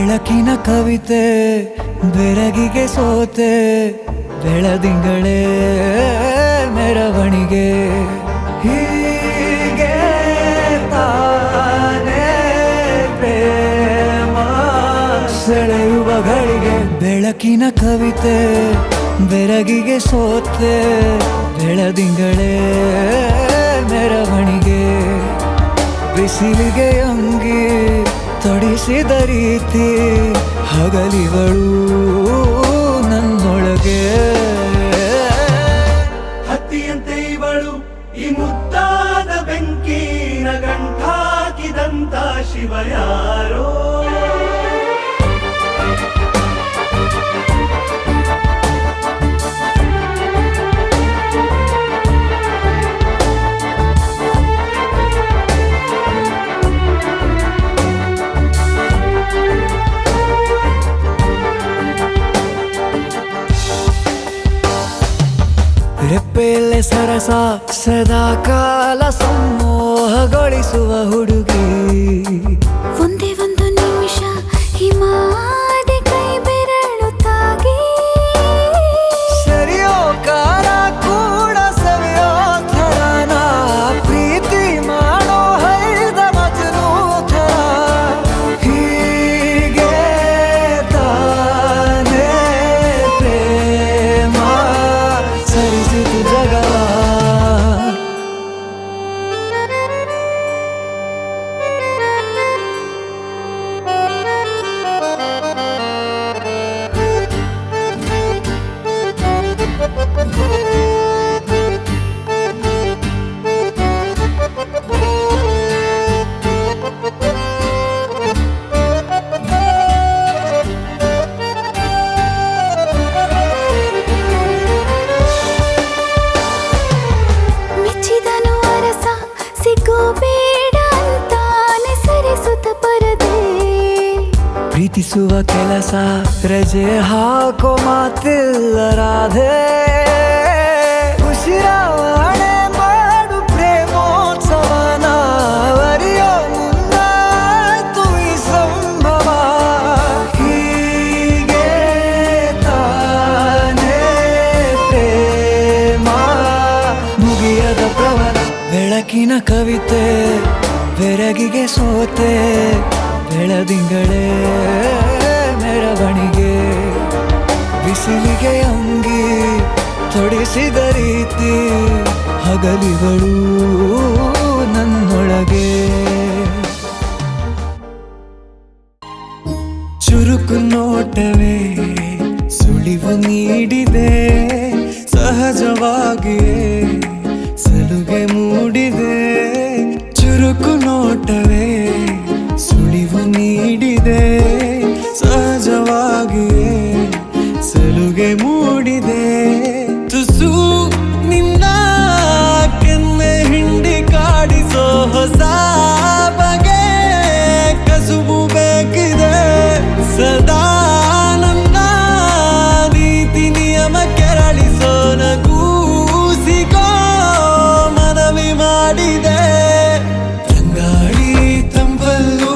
ಬೆಳಕಿನ ಕವಿತೆ ಬೆರಗಿಗೆ ಸೋತೆ ಬೆಳದಿಂಗಳೇ ಮೆರವಣಿಗೆ ಹೀಗೆ ತಾನೇ ಪ್ರೇಮ ಸೆಳೆಯುವ ಗಳಿಗೆ ಬೆಳಕಿನ ಕವಿತೆ ಬೆರಗಿಗೆ ಸೋತೆ ಬೆಳದಿಂಗಳೇ ಮೆರವಣಿಗೆ ಬಿಸಿಲಿಗೆ ಅಂಗಿ ತೊಡಿಸಿದ ರೀತಿ ಹಗಲಿಗಳು ನನ್ನೊಳಗೆ ಹತ್ತಿಯಂತೆ ಇವಳು ಈ ಮುದ್ದಾದ ಬೆಂಕಿನ ಗಂಟಾಕಿದಂತ ಶಿವ ಯಾರೋ ರೆಪ್ಪೆಯಲ್ಲೇ ಸರಸ ಸದಾ ಕಾಲ ಸಂಮೋಹಗೊಳಿಸುವ ಹುಡುಗಿ ಒಂದೇ ಒಂದು ನಿಮಿಷ ಹಿಮಾದಿ ಕೈ ಬೆರಳು ತಾಗಿ ಸರಿಯೋ ಕಾರ ಕೂಡ ಸವಿಯೋ ಥರನ ಪ್ರೀತಿ ಮಾಡೋ ಹೈದ ಮಜನು ಥರ ಹೀಗೆ ತಾನೇ ಪ್ರೇಮ ಸರಿಸಿತು ಜಗವ ಮೆಚ್ಚಿದನು ಅರಸ ಸಿಗೋ ಬೇಡ ಅಂತಾನೆ ಸರಿಸುತ್ತ ಪರದೆ ಪ್ರೀತಿಸುವ ಕೆಲಸ ರಜೆ ಹಾಕೋ ಮಾತಿಲ್ಲ ರಾಧೆ ಉಸಿರಾವಣೆ ಮಾಡು ಪ್ರೇಮೋತ್ಸವನ ವರಿಯೋ ಮುಂದಾಯ್ತು ಈ ಸಂಭವ ಹೀಗೆ ತಾನೇ ಪ್ರೇಮ ಮುಗಿಯದ ಪ್ರವರ ಬೆಳಕಿನ ಕವಿತೆ ಬೆರಗಿಗೆ ಸೋತೆ ಬೆಳದಿಂಗಳೇ ಮೆರವಣಿಗೆ ಬಿಸಿಲಿಗೆ ಅಂಗಿ ತೊಡಿಸಿದ ರೀತಿ ಹಗಲಿಗಳು ನನ್ನೊಳಗೆ ಚುರುಕು ನೋಟವೇ ಸುಳಿವು ನೀಡಿದೆ ಸಹಜವಾಗಿಯೇ ಸಲುಗೆ ಮೂಡಿದೆ ಚುರುಕು ನೋಟವೇ ಸುಳಿವು ನೀಡಿದೆ ಸಹಜವಾಗಿಯೇ ಸಲುಗೆ ಮೂಡಿದೆ ತುಸು ನಿನ್ನ ಕೆನ್ನೆ ಹಿಂಡಿ ಕಾಡಿಸೋ ಹೊಸ ಬಗೆ ಕಸುಬು ಬೇಕಿದೆ ಸದಾ ನನ್ನ ನೀತಿ ನಿಯಮ ಕೆರಳಿಸೋ ನಗೂಸಿಗೋ ಮನವಿ ಮಾಡಿದೆ ತಂಗಾಳಿ ತಂಪಲ್ಲೂ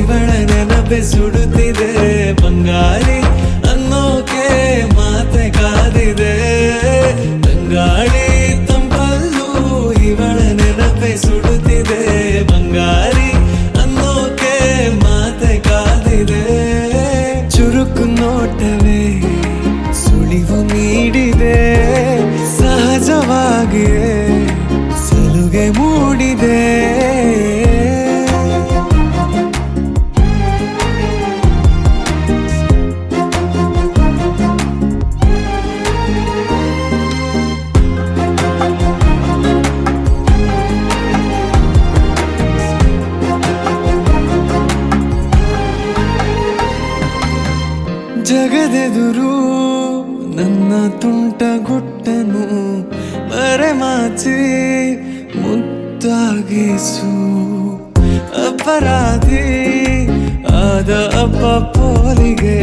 ಇವಳ ನೆನಪೆ ಸುಡುತ್ತಿದೆ ಬಂಗಾರಿ ಅನ್ನೋಕೆ ಮಾತೆ ಕಾದಿದೆ ತಂಗಾಳಿ ತಂಪಲ್ಲೂ ಇವಳ ನೆನಪೆ ಸುಡುತ್ತಿದೆ ಬಂಗಾರಿ ಅನ್ನೋಕೆ ಮಾತೆ ಕಾದಿದೆ ಚುರುಕು ನೋಟವೇ ಸುಳಿವು ನೀಡಿದೆ ಸಹಜವಾಗಿಯೇ ಸಲುಗೆ ಮೂಡಿದೆ ಜಗದೆದುರು ನನ್ನ ತುಂಟ ಗುಟ್ಟನು ಮರೆಮಾಚಿ ಮುದ್ದಾಗಿಸು ಅಪರಾಧಿ ಆದ ಅಪ್ಪ ಪೋಲಿಗೆ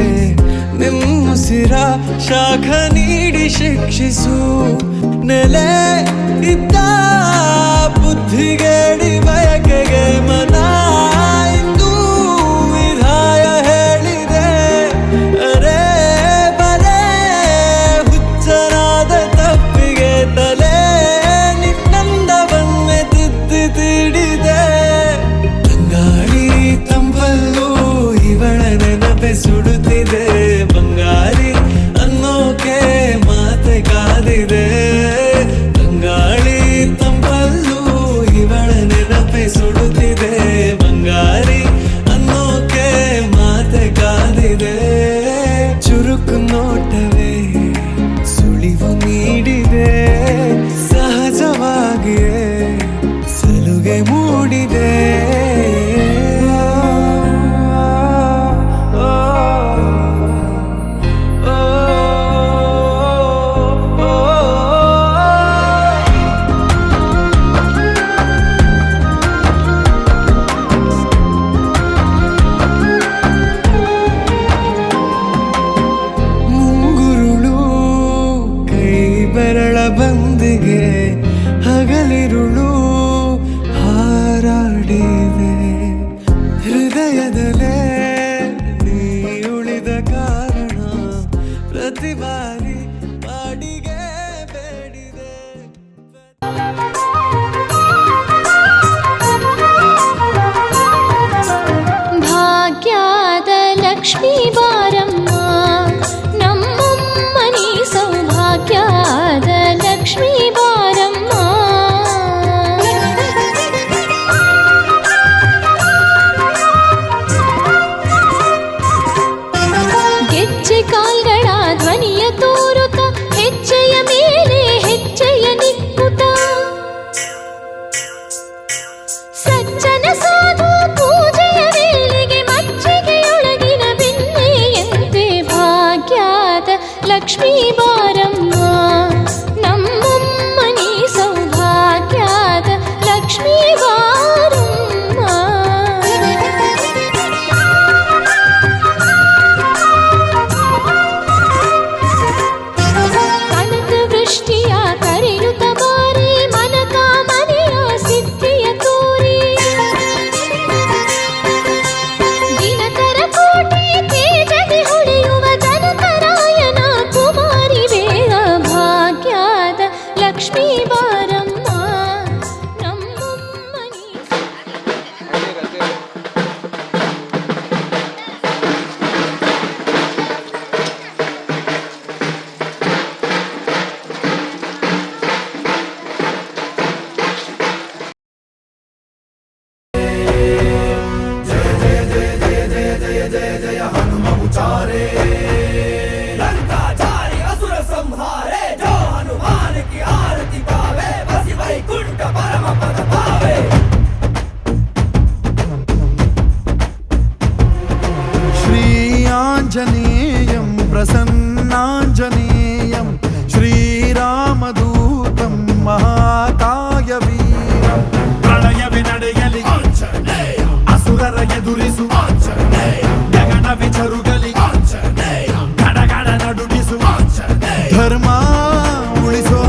ನಿಮ್ಮುಸಿರ ಶಾಖ ನೀಡಿ ಶಿಕ್ಷಿಸು ನೆಲೆ ಇದ್ದ ಬುದ್ಧಿಗೇಡಿ ಬಯಕೆಗೆ ಮನ ಇಂದು ವಿಧಾಯ ಹೇಳಿ ಲಕ್ಷ್ಮೀ ಬಾರಮ್ಮ ನಮ್ಮಮ್ಮನಿ ಸೌಭಾಗ್ಯದ ಲಕ್ಷ್ಮೀ ಬಾರಮ್ಮ. ಕನಕ ವೃಷ್ಟಿಯ ಕರೆಯುತ್ತ ಬಾರಿ ಮನಕ ಮನೆಯ ಸಿದ್ಧಿಯ ತೋರಿ ದಿನಕರ ಕೋಟೆ ತೇಜದಿ ಹೊಳೆಯುವ ಜನಕರಾಯನ ಕುಮಾರಿ ಬೇಗ ಭಾಗ್ಯದ ಲಕ್ಷ್ಮೀ ಬಾರಮ್ಮ ನಮ್ಮಮ್ಮನಿ. लंकाचारी असुर संहारे जो हनुमान की आरती पावे बसी वैकुंठ परम पद पावे. श्री आञ्जनेयं प्रसन्नाञ्जनेयं श्रीरामदूतं महाकायवीरं प्रणयवि ನಡೆಯಲಿ ಆಂಜನೇಯ ಅಸುರರ ಎದುರಿಸು ಆಂಜನೇಯ ಗಗನವಿ ಜರುಗಲಿ ಆಂಜನೇಯ ಗಡಗಡ ನಡುಗಿಸು ಆಂಜನೇಯ धर्म उಳಿಸೋ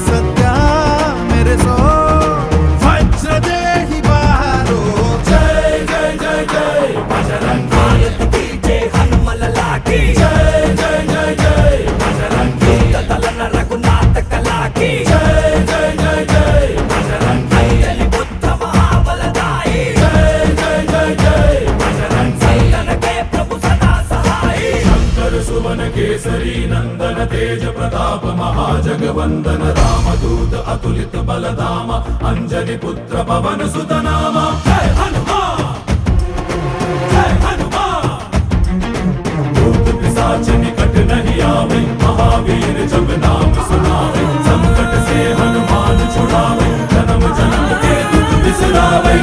सत्य मेरेसो वज्रदेहि बारो जय जय जय जय बजरंगी की जय हनुमल लाठी जय जय जय जय बजरंगी दलन रघुनाथ कला की जय जय जय जय बजरंगी अली बुद्ध महाबलदाई जय जय जय जय बजरंगी संतन के प्रभु सदा सहाय शंकर सुवन केसरी नंदन तेज प्रताप महाजगवंदन रामदूत अतुलित बलधाम अंजनी पुत्र पवन सुत नाम. जय हनुमान जय हनुमान भूत पिशाच निकट नहीं आवे महावीर जब नाम सुनावे संकट से हनुमान छुड़ावे जन्म जन्म के दुख बिसरावे.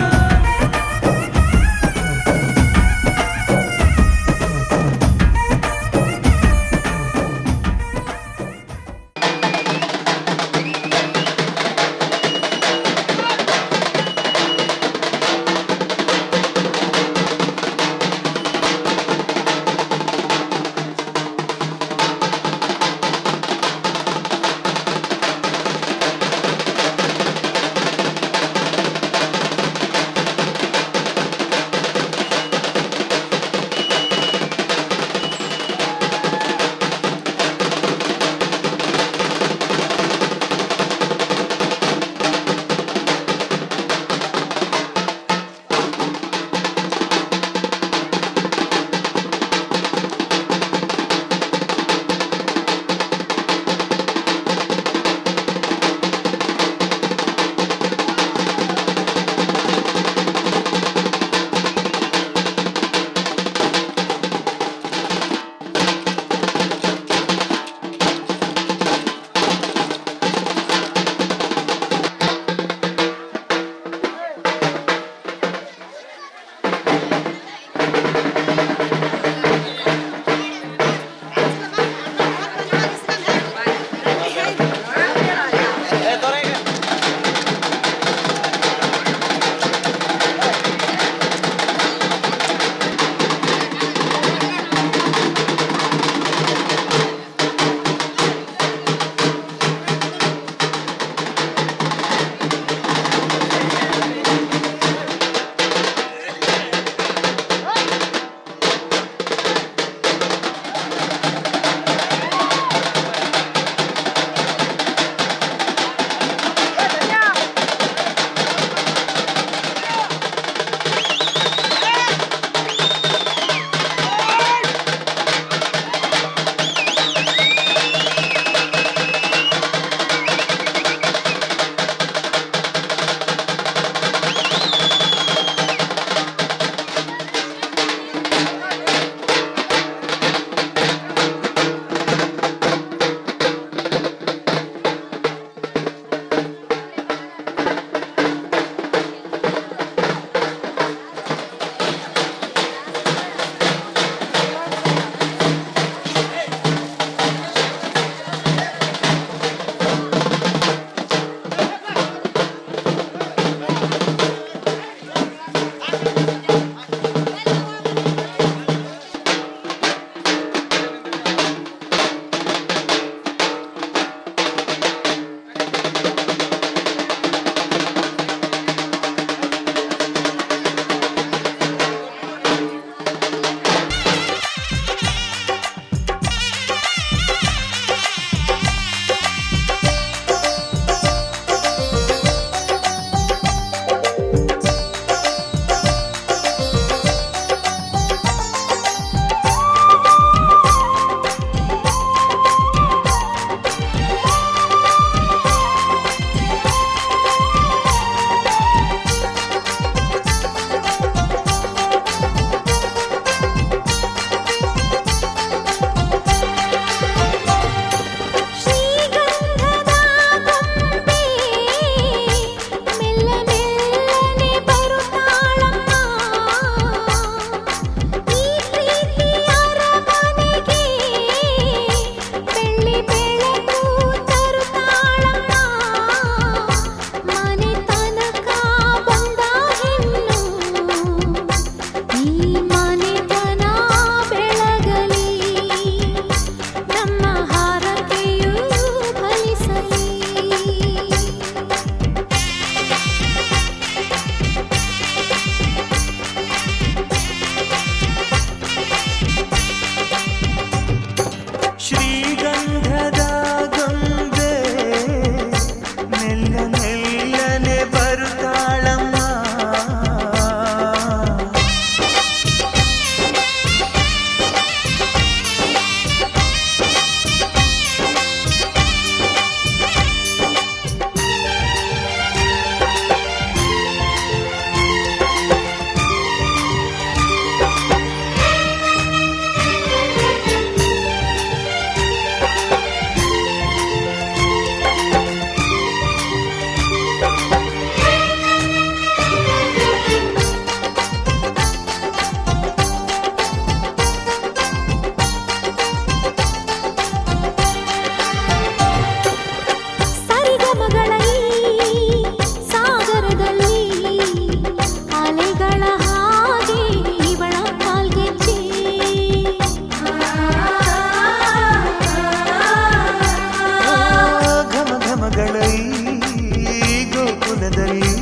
ಮುಖದಲ್ಲಿ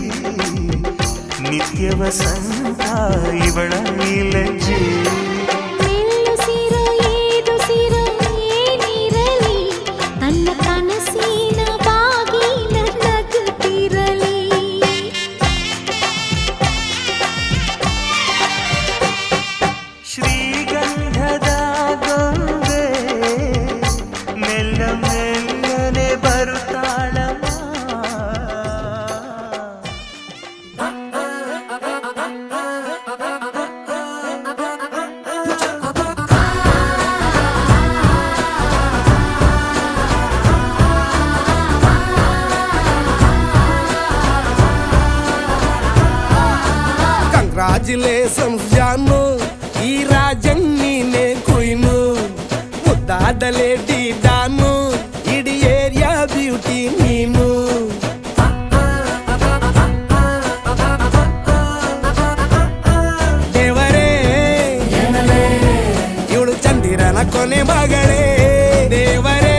ನಿತ್ಯ ವಸಂತ ಇವಳ ಲಜ್ಜೆ. ಮೆಲ್ಲುಸಿರು ಏದುಸಿರು ಏನಿರಲಿ ತನ್ನ ಕನಸಿನ ಬಾಗಿಲ ನಗುತ್ತಿರಲಿ. ಶ್ರೀಗಂಧದ ಗೊಂಬೆ ಮೆಲ್ಲ ಮೆಲ್ಲನೆ ಬರುತ್ತಾಳಮ್ಮ. ಕಂಗ್ರಾಚುಲೇಷನ್ಸ್ ಜಾನು, ಈ ರಾಜನ್ ನೀನೆ ಕುಯ್ನು, ಮುದ್ದಾದ ಲೇಡಿ ಡಾನು, ಇಡೀ ಏರಿಯಾ ಬ್ಯೂಟಿ ನೀನು. ದೇವರೇ ಇವಳು ಚಂದಿರನ ಕೊನೆ ಮಗಳೇ. ದೇವರೇ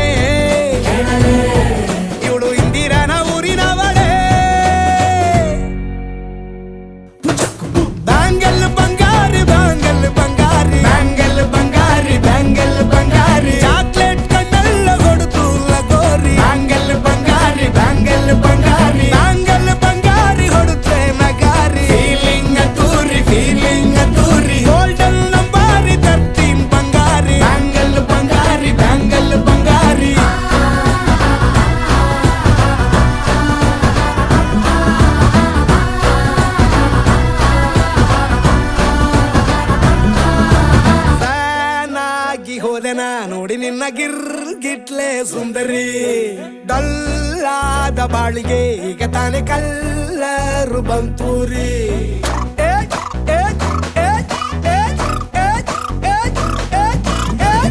ಇವಳು ಇಂದಿರನ ಊರಿನವಳೇ. ಬ್ಯಾಂಗಲ್ ಬಂಗಾರಿ ಬ್ಯಾಂಗಲ್ ಬಂಗಾರಿ ಬ್ಯಾಂಗಲ್ ಬಂಗಾರಿ ಬ್ಯಾಂಗಲ್ ಬಂಗಾರಿ, ಚಾಕ್ಲೇಟ್ ಕಣ್ಣೆಲ್ಲ ಕೊಡುತ್ತು ಲಗೋರಿ. ಬ್ಯಾಂಗಲ್ ಬಂಗಾರಿ ಬ್ಯಾಂಗಲ್ ಬಂಗಾರಿ ಬ್ಯಾಂಗಲ್ ಬಂಗಾರಿ ಹೊಡುತ್ತೆ ನಗಾರಿ. ಫೀಲಿಂಗ್ ತೂರಿ ಗೋಲ್ಡನ್ ನಂಬಾರಿ 13 ಬಂಗಾರಿ. ಬ್ಯಾಂಗಲ್ ಬಂಗಾರಿ ಬ್ಯಾಂಗಲ್ ಬಂಗಾರಿ. ಫ್ಯಾನಾಗಿ ಹೋದೆನ ನೋಡಿ ನಿನ್ನ ಗಿರ್ಗಿಟ್ಲೆ ಸುಂದರಿ. ಡಲ್ಲಾದ ಬಾಳಿಗೆ ಈಗ ತಾನೆ ಕಲ್ಲರು ಬಂತೂರಿ.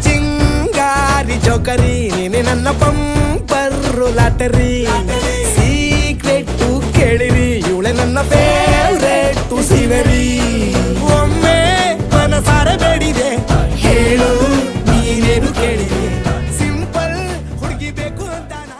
ಚಿಂಗಾರಿ ಜೋಕರಿ ನೀನೆ ನನ್ನ ಬಂಪರು ಲಾಟರಿ. ಸೀಕ್ರೆಟ್ ಕೇಳಿರಿ ಇವಳೆ ನನ್ನ ಫೇವ್ರೇಟ್ ಸಿವರಿ. ಒಮ್ಮೆ ಮನಸಾರೆ ಬೇಡಿದೆ ಹೇಳು ನೀನೇನು ಕೇಳಿದೆ. ಸಿಂಪಲ್ ಹುಡುಗಿ ಬೇಕು ಅಂತಾನ.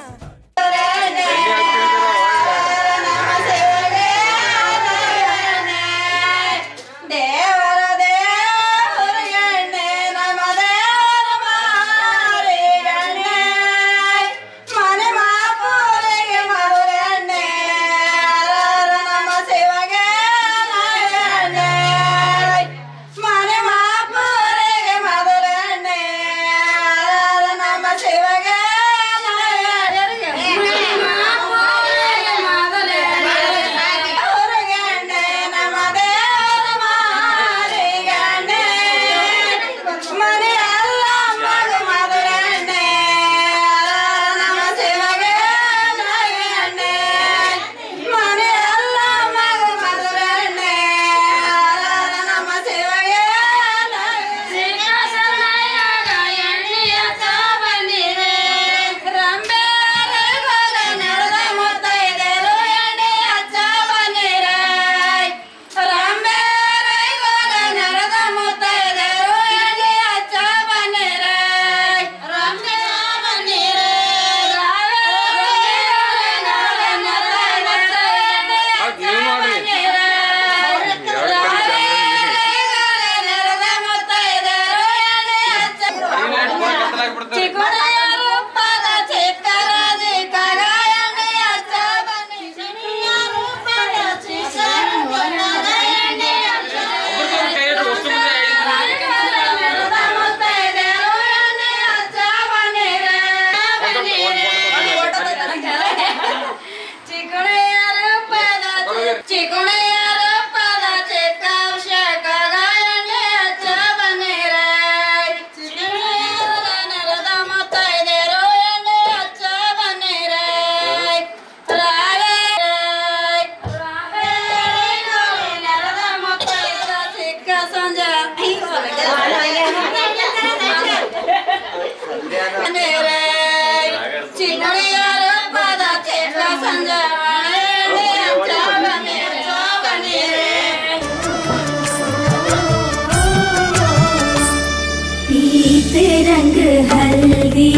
रंग हल्दी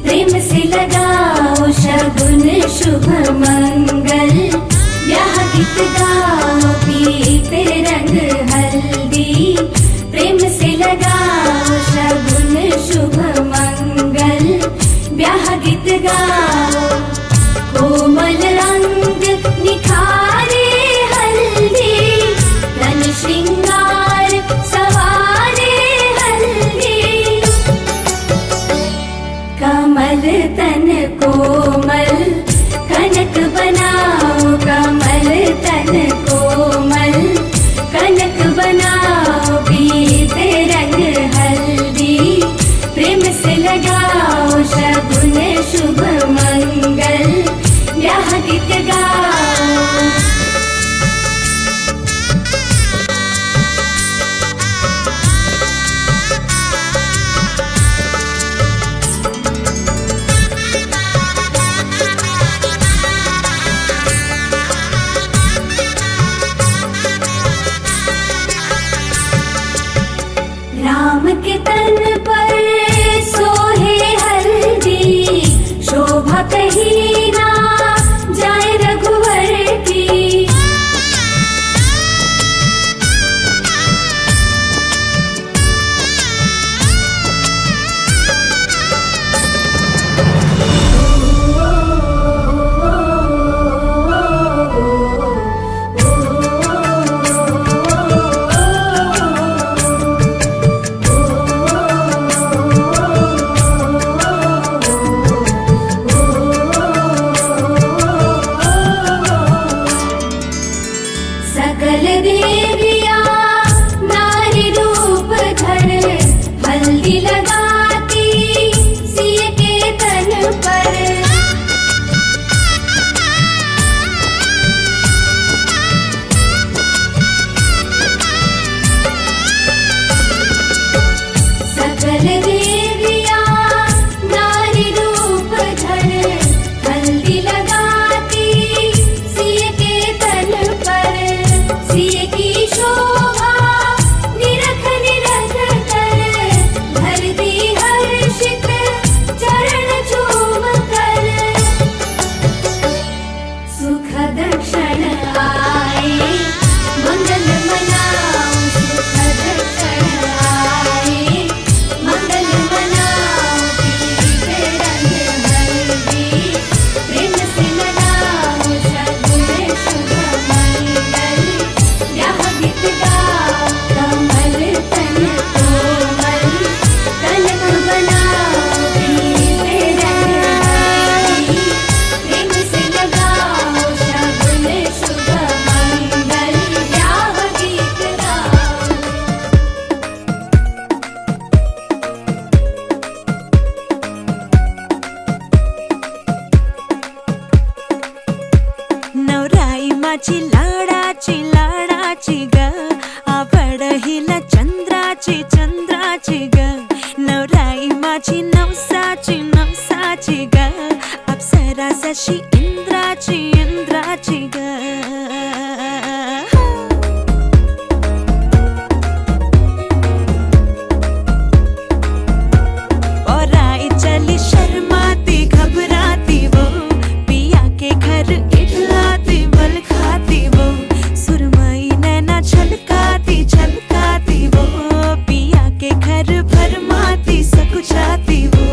प्रेम से लगाओ शगुन शुभ मंगल गीत गाओ पीते रंग हल्दी प्रेम से लगाओ शगुन शुभ मंगल ब्याह गीत गाओ कोमल रंग निखारे हल्दी तन श्रृंगार सवारे हल्दी कमल तन कोमल कनक बनाओ कमल तन कोमल कनक बनाओ पीते रंग हल्दी प्रेम से लगाओ शगुन शुभ मंगल ब्याह गीत गाओ राम के तन पर सोहे हल्दी शोभा कहीं ना जाए रघुवर की सकल देविया नारी रूप धर हल्दी लगाती सिय के तन पर सकल देविया नारी रूप धर हल्दी लगाती सिय के तन पर सिय की शोभा निरख निरख कर धरती हर्षित चरण चूम कर सुखद क्षण आए मंगल मनाओ सुखद क्षण आए मंगल मनाओ पीते रंग हल्दी प्रेम से लगाओ शगुन शुभ मंगल ब्याह गीत गाओ कमल तन कोमल कनक बनाओ पीते रंग हल्दी प्रेम से लगाओ शगुन शुभ मंगल ब्याह गीत गाओ नवराई माझी लाडाची ग आवड हिला चंद्राची ग नवराई माझी नवसाची ग अप्सरा जशी इंद्राची ग और आई चली शर्माती घबराती वो पिया के घर इठलाती बल खाती वो सुरमई नैना छलकाती वो पिया के घर भरमाती सकुचाती वो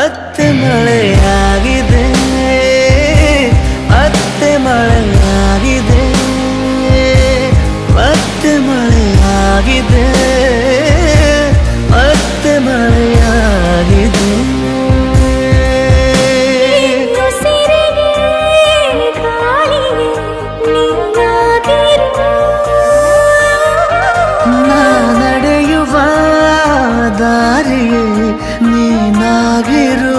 ಮತ್ತೆ ಮಳೆಯಾಗಿದೆ, ಮತ್ತೆ ಮಳೆಯಾಗಿದೆ, ಮತ್ತೆ ಮಳೆಯಾಗಿದೆ, ಮತ್ತೆ ಮಳೆಯಾಗಿದೆ. ಉಸಿರಿಗೆ ಗಾಳಿಗೆ ನೀನಾಗಿರು, ನಾ ನಡೆಯುವ ದಾರಿಗೆ ನೀನಾಗಿರು.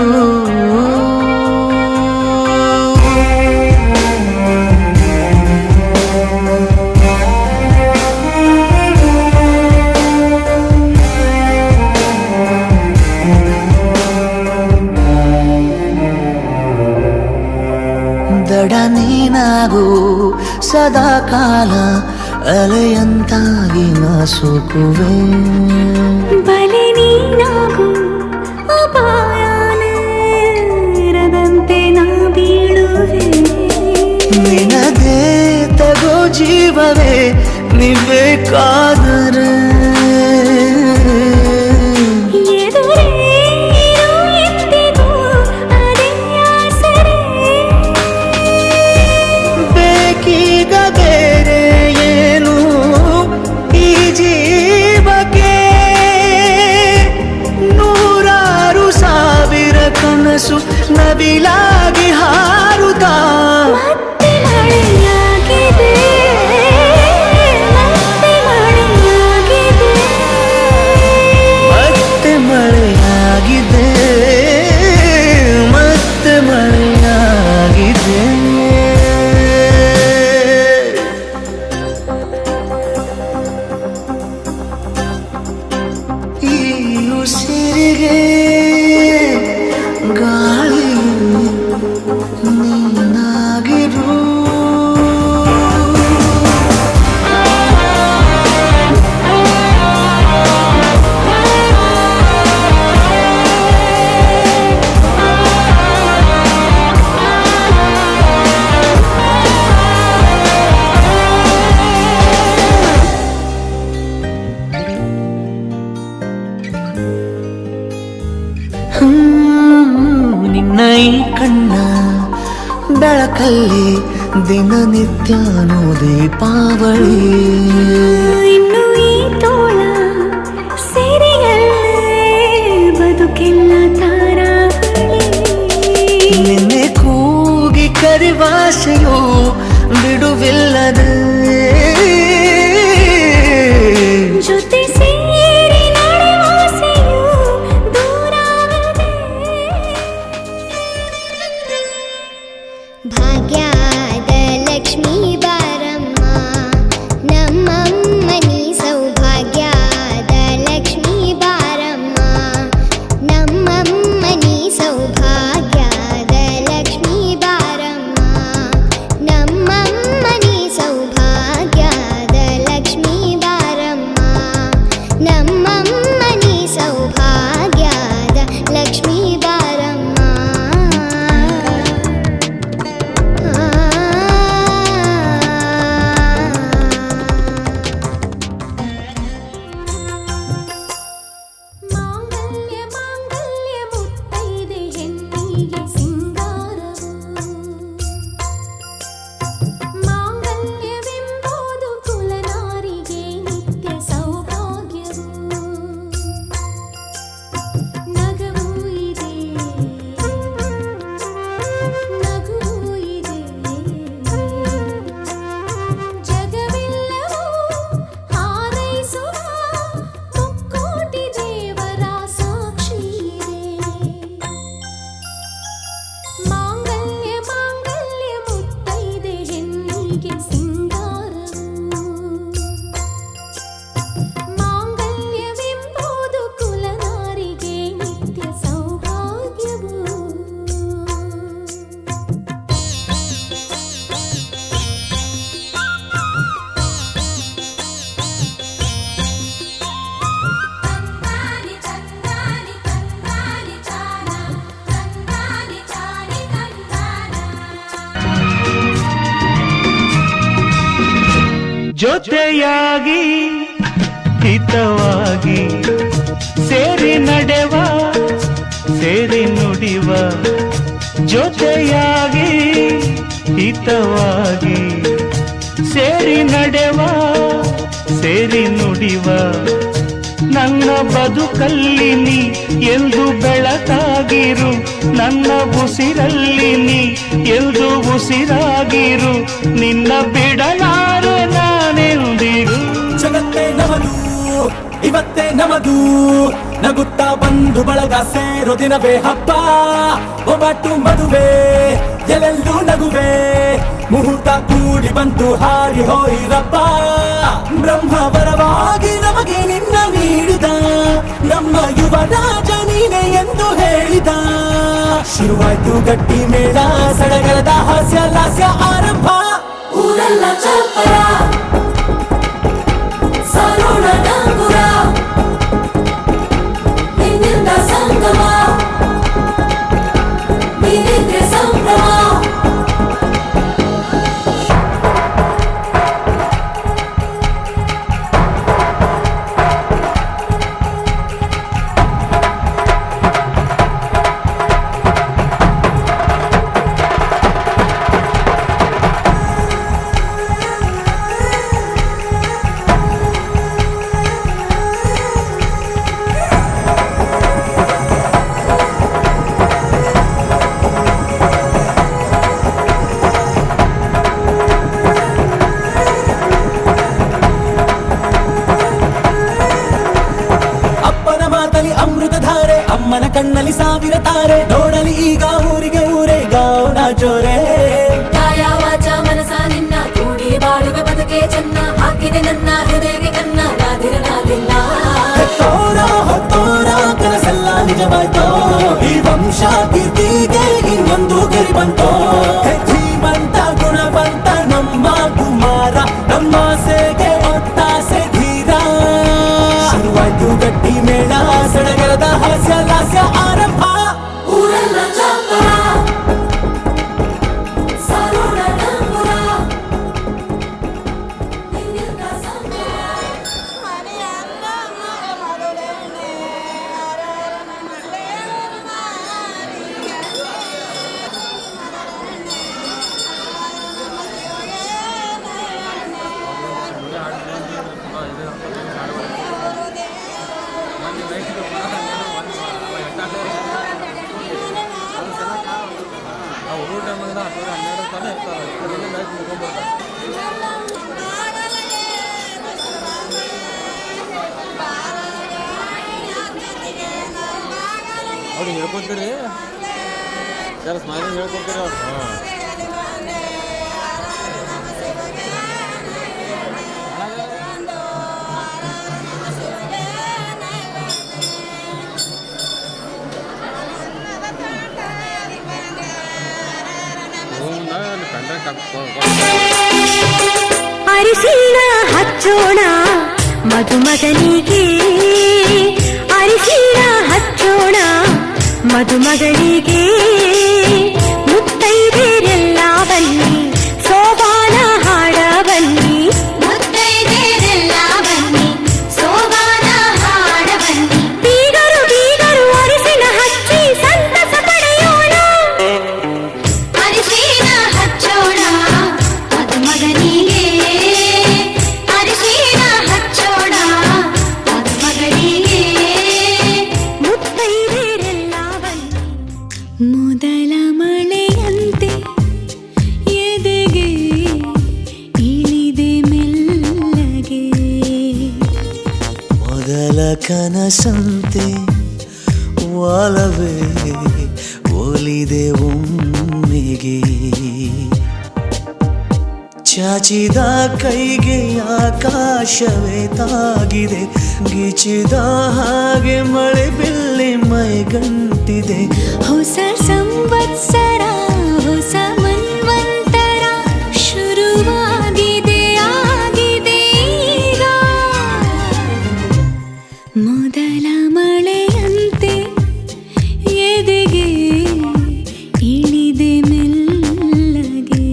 ದಡ ನೀನಾಗು ಸದಾ ಕಾಲ ಅಲೆಯಂತಾಗಿ ನಾ ಸೋಕುವೆ. ಬಲೆ ನೀನಾಗು ಅಪಾಯದಂತೆ ನಾ ಬೀಳುವೆ. ನಿನದೇ ತಗೋ ಜೀವವೇ ನೀ ಬೇಕಾದರೆ, ಎದುರೇ ಇರು ಎಂದಿಗೂ ಅದೇ ಆಸರೆ. ಬೇಕೀಗ ಬೇರೆ ಏನು ಈ ಜೀವಕ್ಕೆ, ನೂರಾರು ಸಾವಿರ ಕನಸು ನವಿಲಾಗಿ ಹಾರುತ್ತಾ. ಮತ್ತೆ ಮಳೆಯಾಗಿದೆ, ಮತ್ತೆ ಮಳೆಯಾಗಿದೆ, ಮತ್ತೆ ಮಳೆಯಾಗಿದೆ, ಮತ್ತೆ ಮಳೆಯಾಗಿದೆ. ಈ ಉಸಿರಿಗೆ ಗಾಳಿ ನೀನಾಗಿರು. ನಿನ್ನ ಈ ಕಣ್ಣ ಬೆಳಕಲ್ಲಿ ದಿನನಿತ್ಯನೂ ದೀಪಾವಳಿ. ಇನ್ನು ಈ ತೋಳ ಸೆರೆಯಲ್ಲೇ ಬದುಕೆಲ್ಲ ತಾರಾವಳಿ. ನಿನ್ನೆ ಕೂಗಿ ಕರಿವಾಸೆಯು ಬಿಡುವಿಲ್ಲದೆ, ಜೊತೆ ಸೇರಿ ನಡೆವಾಸೆಯು ದೂರಾಗದೆ. ಭಾಗ್ಯದ ಲಕ್ಷ್ಮೀ ಬಾರಮ್ಮ ನಮ್ಮಮ್ಮನಿ ಸೌಭಾಗ್ಯದ ಲಕ್ಷ್ಮೀ ಬಾರಮ್ಮ ನಮ್ಮಮ್ಮನಿ ಸೌಭಾಗ್ಯದ ಲಕ್ಷ್ಮೀ ಬಾರಮ್ಮ ನಮ್ಮಮ್ಮನಿ ಸೌಭಾಗ್ಯದ ಲಕ್ಷ್ಮೀ ಬಾರಮ್ಮ ನಮ್ಮಮ್ಮನಿ ಸೌಭಾಗ್ಯದ ಲಕ್ಷ್ಮೀ ಬಾರಮ್ಮ. ಮಾಂಗಲ್ಯ ಮಾಂಗಲ್ಯ ಮುತ್ತೈದೆ ಹೆಣ್ಣಿಗೆ ಸಿಂಗಾರವು, ಮಾಂಗಲ್ಯವೆಂಬುದು ಕುಲನಾರಿಗೆ ನಿತ್ಯ ಸೌಭಾಗ್ಯವು. ನಗವೂ ಇದೆ ನಗುವೂ ಇದೆ, ಜಗವೆಲ್ಲವೂ ಹಾರೈಸುವ ಮುಕ್ಕೋಟಿ ದೇವರ ಸಾಕ್ಷಿ ಇದೆ. ಮಾಂಗಲ್ಯ ಮಾಂಗಲ್ಯ ಮುತ್ತೈದೆ ಹೆಣ್ಣಿಗೆ ಸಿಂಗಾರವು, ಮಾಂಗಲ್ಯವೆಂಬುದು ಕುಲನಾರಿಗೆ ನಿತ್ಯ ಸೌಭಾಗ್ಯವು. ತಂದಾನಿ ತಂದಾನಿ ತಂದಾನಿ ತಾನ, ತಂದಾನಿ ತಾನಿ ತಂದಾನ. ಜೊತೆಯಾಗಿ ಹಿತವಾಗಿ ಸೇರಿ ನಡೆವ, ಸೇರಿ ನುಡಿ ಜೊತೆಯಾಗಿ ಹಿತವಾಗಿ ಸೇರಿ ನಡೆವ ಸೇರಿ ನುಡಿವ ನನ್ನ ಬದುಕಲ್ಲಿ ನೀ ಎಂದು ಬೆಳಕಾಗಿರು, ನನ್ನ ಉಸಿರಲ್ಲಿ ನೀ ಎಂದು ಉಸಿರಾಗಿರು, ನಿನ್ನ ಬಿಡಲಾರೆ ನಾನೆಂದಿರು. ಜಗತ್ತೇ ನಮದು ಇವತ್ತೇ ನಮದು, ನಗುತ್ತಾ ಬಂದು ಬಳಗ ಸೇರೋ ದಿನವೇ ಹಬ್ಬ. ಒಬ್ಬಟ್ಟು ಮದುವೆ ಎಲ್ಲೆಲ್ಲೂ ನಗುವೆ, ಮುಹೂರ್ತ ಕೂಡಿ ಬಂತು ಹಾರಿ ಹೋಯಿರಪ್ಪ. ಬ್ರಹ್ಮ ವರವಾಗಿ ನಮಗೆ ನಿನ್ನ ನೀಡಿದ, ನಮ್ಮ ಯುವರಾಜ ನೀನೆ ಎಂದು ಹೇಳಿದ. ಶುರುವಾಯ್ತು ಗಟ್ಟಿ ಮೇಳ, ಸಡಗರದ ಹಾಸ್ಯ ಲಾಸ್ಯ ಆರಂಭ. ಊರೆಲ್ಲ ಚಪ್ಪರ ಸಾರೋಣ ಡಂಗುರ, ನಿನ್ನಿಂದ ಸಂಗಮ ನೀನಿದ್ರೆ ಸಂಭ್ರಮ. ಅಮ್ಮನ ಕಣ್ಣಲ್ಲಿ ಸಾವಿರ ತಾರೆ, ನೋಡಲಿ ಈಗ ಊರಿಗೆ ಊರೇ ಗೌಡ ಜೋರೆ. ಕಾಯ ವಾಚ ಮನಸ ನಿನ್ನ ಕೂಡಿ ಬಾಳುವ ಬದುಕೆ ಚೆನ್ನ, ಹಾಕಿದೆ ನನ್ನ ಹೃದಯಕ್ಕೆ ಕನ್ನ ನಾದಿರನಾದಿಲ್ಲ. ಹೊತ್ತೋರ ಕನಸೆಲ್ಲ ನಿಜವಾಯ್ತೋ, ಈ ವಂಶ ಕೀರ್ತಿಗೆ ಇನ್ನೊಂದು ಗರಿ ಬಂತೋ. ಧೀಮಂತ ಗುಣವಂತ ನಮ್ಮ ಕುಮಾರ, ನಮ್ಮ ಸೇಗೆ ಒತ್ತಾಸೆ ಧೀರ. ಶುರುವಾಯ್ತು ಗಟ್ಟಿ ಮೇಳ, ಸಡಗರದ ಹಾಸ್ಯ ಲಾಸ್ಯ ಆರಂಭ. ಊರೆಲ್ಲ ಚಪ್ಪರ ಸಾರೋಣ ಡಂಗುರ, ನಿನ್ನಿಂದ ಸಂಭ್ರಮ. ಅವ್ರಿಗೆ ಹೇಳ್ಕೊತೀರಿ ಜರ ಸ್ಮೈಲಿಂಗ್ ಹೇಳ್ಕೊತೀರಿ ಅವ್ರು. ಅರಿಶಿಣ ಹಚ್ಚೋಣ ಮಧುಮಗನಿಗೆ, ಅರಿಶಿಣ ಹಚ್ಚೋಣ ಮಧುಮಗನಿಗೆ. ಮುತ್ತೈದೆರೆಲ್ಲ ಬನ್ನಿ ಸೋಬಾನ ಹಾಡ ಬನ್ನಿ, ಮುತ್ತೈದೆರೆಲ್ಲ ಬನ್ನಿ ಸೋಬಾನ ಹಾಡ ಬನ್ನಿ. ಬೀಗರು ಬೀಗರು ಅರಿಶಿಣ ಹಚ್ಚಿ ಸಂತಸ ಪಡೆಯೋಣ. ಅರಿಶಿಣ ಹಚ್ಚೋಣ ಮಧುಮಗನಿಗೆ, ಅರಿಶಿಣ ಹಚ್ಚೋಣ ಮಧುಮಗನಿಗೆ. ಮುತ್ತೈದೆರೆಲ್ಲ ಬನ್ನಿ. ಮೊದಲ ಮಳೆಯಂತೆ ಎದೆಗೆ ಇಳಿದೆ ಮೆಲ್ಲಗೆ, ಮೊದಲ ಕನಸಂತೆ ಒಲವೇ ಒಲಿದೆ ಒಮ್ಮೆಗೆ. ಚಾಚಿದ ಕೈಗೆ ಆಕಾಶವೇ ತಾಗಿದೆ, ಗಿಚಿದ ಹಾಗೆ ಮಳೆ ಬಿಲ್ಲಿ ಮೈಗಂಟಿದೆ. ಹೊಸ ಸಂವತ್ಸರ ಹೊಸ ಮನ್ವಂತರ ಶುರುವಾಗಿದೆ ಆಗಿದೆ ಈಗ. ಮೊದಲ ಮಳೆಯಂತೆ ಎದೆಗೆ ಇಳಿದೆ ಮೆಲ್ಲಗೆ.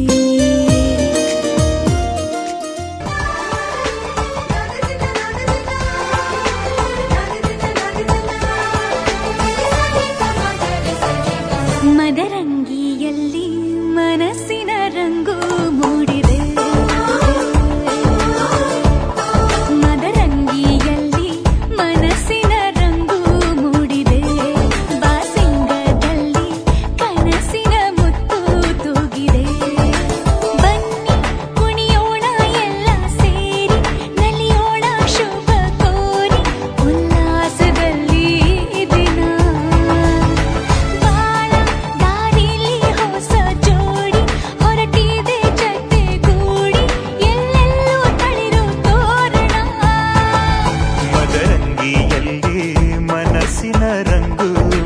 ಮದರಂಗ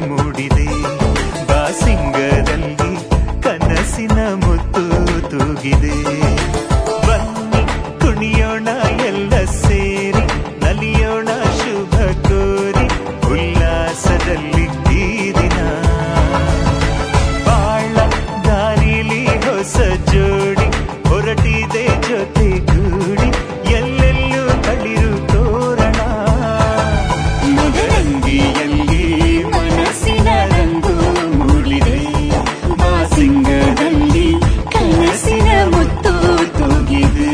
ಮೂಡಿದೆ ಬಾಸಿಂಗದಲ್ಲಿ ಕನಸಿನ ಮುತ್ತು ತೂಗಿದೆ ಬನ್ನಿ ಕುಣಿಯೋಣ ಎಲ್ಲ ಸೇರಿ ನಲಿಯೋಣ ಶುಭ ಕೋರಿ ಉಲ್ಲಾಸದಲ್ಲಿ ಈ ದಿನ ಬಾಳ ದಾರಿಲಿ ಹೊಸ ಜೋಡಿ ಹೊರಟಿದೆ ಜೊತೆಗೂಡಿ ಎಲ್ಲೆಲ್ಲೂ ತಳಿರು ತೋರಣ ಮದರಂಗಿಯಲ್ಲಿ ಮನಸ್ಸಿನ ರಂಗು ಮೂಡಿದೆ ಬಾಸಿಂಗದಲ್ಲಿ ಕನಸಿನ ಮುತ್ತು ತೂಗಿದೆ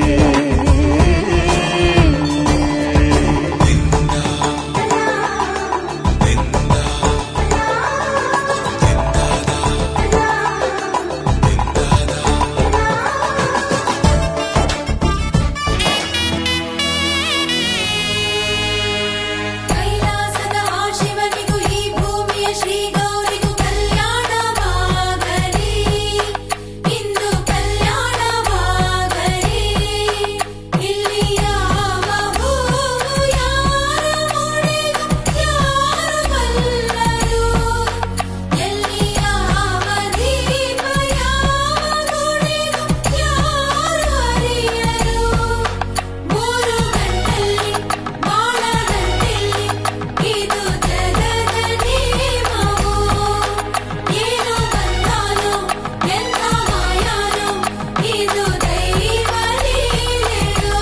ಕೈಲಾಸದ ಆ ಶಿವನಿಗೂ ಈ ಭೂಮಿಯ ಶ್ರೀ ಗೌರಿಗೂ ಕಲ್ಯಾಣವಾಗಲಿ ಇಂದು ಕಲ್ಯಾಣವಾಗಲಿ ಇಲ್ಲಿ ಯಾವ ಹೂವು ಯಾರ ಮುಡಿಗೂ ಯಾರು ಬಲ್ಲರು ಎಲ್ಲಿ ಯಾವ ದೀಪ ಯಾವ ಗುಡಿಗೂ ಯಾರು ಅರಿಯರು ಮೂರು ಗಂಟಲ್ಲಿ ಬಾಳದಂತಿಲ್ಲಿ ಇದು ಜಗದ ನೇಮವು ಏನು ಬಂದಾನೋ ಎಂಥ ಮಾಯಾನೋ ಇದು ದೈವ ಲೀಲೆಯೋ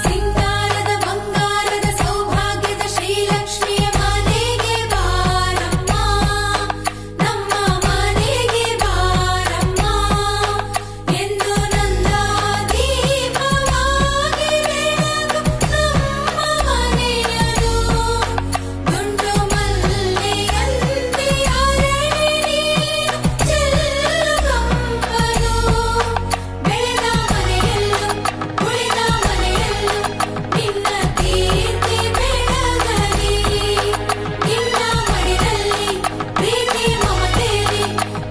ಸಿಂಗಾರದ ಬಂಗಾರದ ಸೌಭಾಗ್ಯದ ಶ್ರೀಲಕ್ಷ್ಮಿಯ ಮನೆಗೆ ಬಾರಮ್ಮ ನಮ್ಮ ಮನೆಗೆ ಬಾರಮ್ಮ ಎಂದು ನನ್ನ ದೀಪವಾಗಿ ಬೆಳಗು ನಮ್ಮ ಮನೆಯದು ದುಂಡು ಮಲ್ಲೆಯಂತೆ ಅರಳಿ ನೀನು ಚೆಲ್ಲುಗಂಪನು ಬೆಳೆದ ಮನೆಯಲ್ಲೂ ಉಳಿದ ಮನೆಯಲ್ಲೂ ನಿನ್ನ ಕೀರ್ತಿ ಬೆಳಗಲಿ ನಿನ್ನ ಮಡಿಲಲ್ಲಿ ಪ್ರೀತಿ ಮಮತೆಯಲ್ಲಿ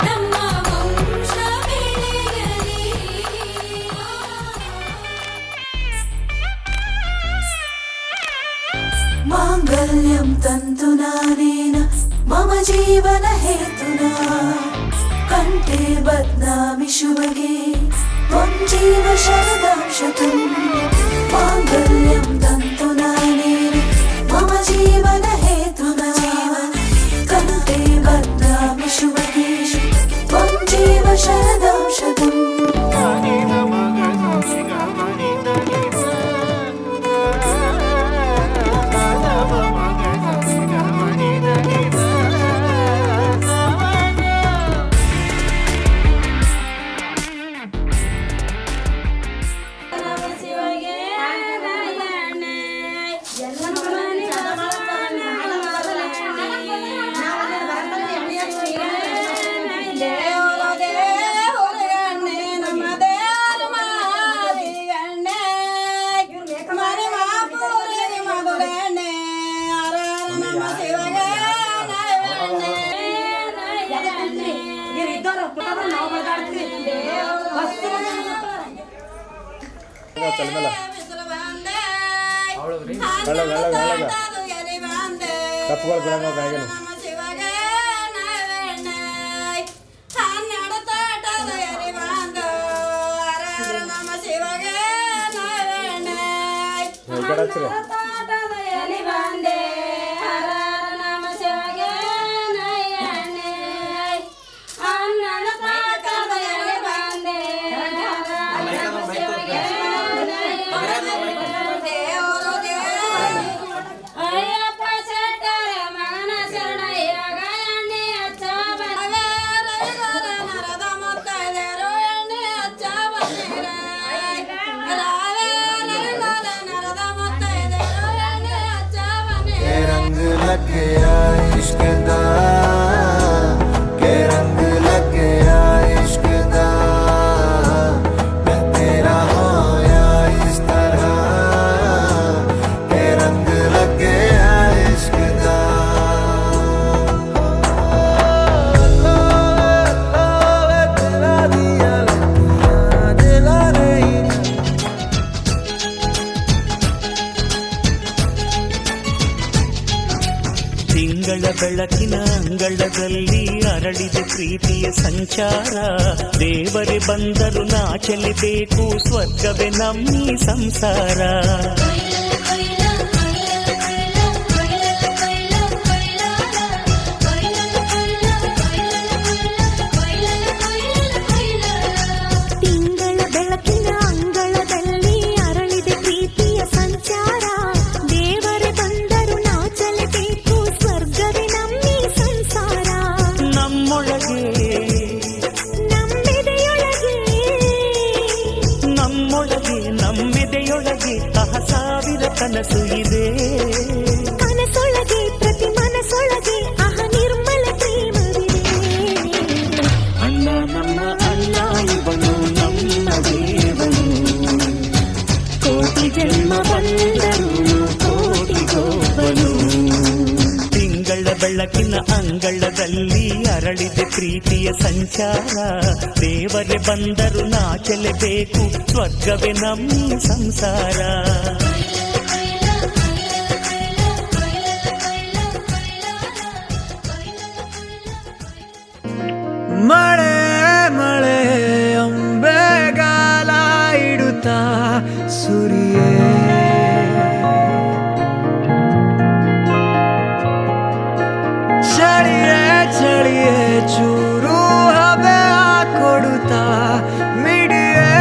ನಮ್ಮ ವಂಶ ಬೆಳೆಯಲಿ ಮಾಂಗಲ್ಯಂ ತಂತುನಾನೇನ ಮಮ ಜೀವನ ಹೇತುನಾ ಕಂಠೆ ಬದ್ನಾಮಿ ಶುಭಗೆ ತ್ವಂ ಜೀವ ಶರದಂ ಶತಂ ಮಾಂಗಲ್ಯಂ ತಂತುನಾನೇನ ಮಮ ಜೀವನ ಹೇತುನಾ ಕಂಠೆ ಬದ್ನಾಮಿ ಶುಭಗೆ ತ್ವಂ ಜೀವ ಶರದಂ ಶತಂ ಕಪ್ಪುಗಳು ಬಿಡಂಗ ಬ್ಯಾಗೇನು लग गया इश्क दा के रंग लग गया इश्क ಬೆಳಕಿನ ಅಂಗಳದಲ್ಲಿ ಅರಳಿದ ಪ್ರೀತಿಯ ಸಂಚಾರ. ದೇವರೇ ಬಂದರು ನಾಚಲೇಬೇಕು, ಸ್ವರ್ಗವೇ ನಮ್ಮಿ ಸಂಸಾರ. ನಮ್ಮೆದೆಯೊಳಗೆ ಸಾವಿರ ಕನಸು ಇದೆ. ಕನಸೊಳಗೆ ಪ್ರತಿ ಮನಸೊಳಗೆ ನಿರ್ಮಲ ಪ್ರೇಮವಿದೆ. ಅಣ್ಣ ನಮ್ಮ ಅಣ್ಣ ಇವನು ನಮ್ಮ ದೇವನು, ಕೋಟಿ ಜನ್ಮ ಬಂದರು ಕೋಟಿಗೊಬ್ಬನು. ತಿಂಗಳ ಬೆಳಕಿನ ಅಂಗಳದಲ್ಲಿ ಅರಳಿದ ಪ್ರೀತಿಯ ಸಂಚಾರ. ದೇವರೇ ಬಂದರು ನಾಚಲೇಬೇಕು, ಸ್ವರ್ಗವೇ ನಮ್ಮ ಸಂಸಾರ. ಮಳೆ ಮಳೆ ಅಂಬೆಗಾಲ ಇಡುತ್ತಾ ಸುರಿಯೇ ಚಳಿಯೇ ಚಳಿಯೇ ಚೂರು ಹಬೆ ಕೊಡುತ್ತಾ ಮಿಡಿಯೇ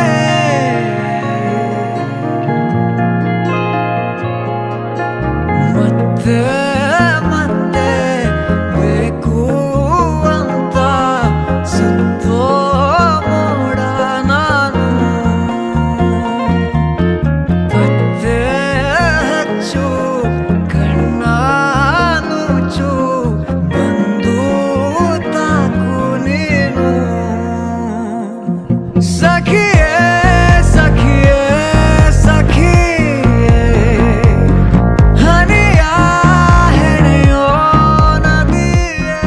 ಮತ್ತೆ ಮತ್ತೆ ಬೇಕು ಅಂತ ಸುತ್ತೋ ಮೋಡ ನಾನು ಪತ್ತೆ ಹಚ್ಚು ಕಣ್ಣ ನುಚ್ಚು ಬಂದು ತಾಕು ನೀನು ಸಖಿಯೇ ಸಖಿಯೇ ಸಖಿಯೇ ಹನಿಯ ಹೆಣೆಯೋ ನದಿಯೇ.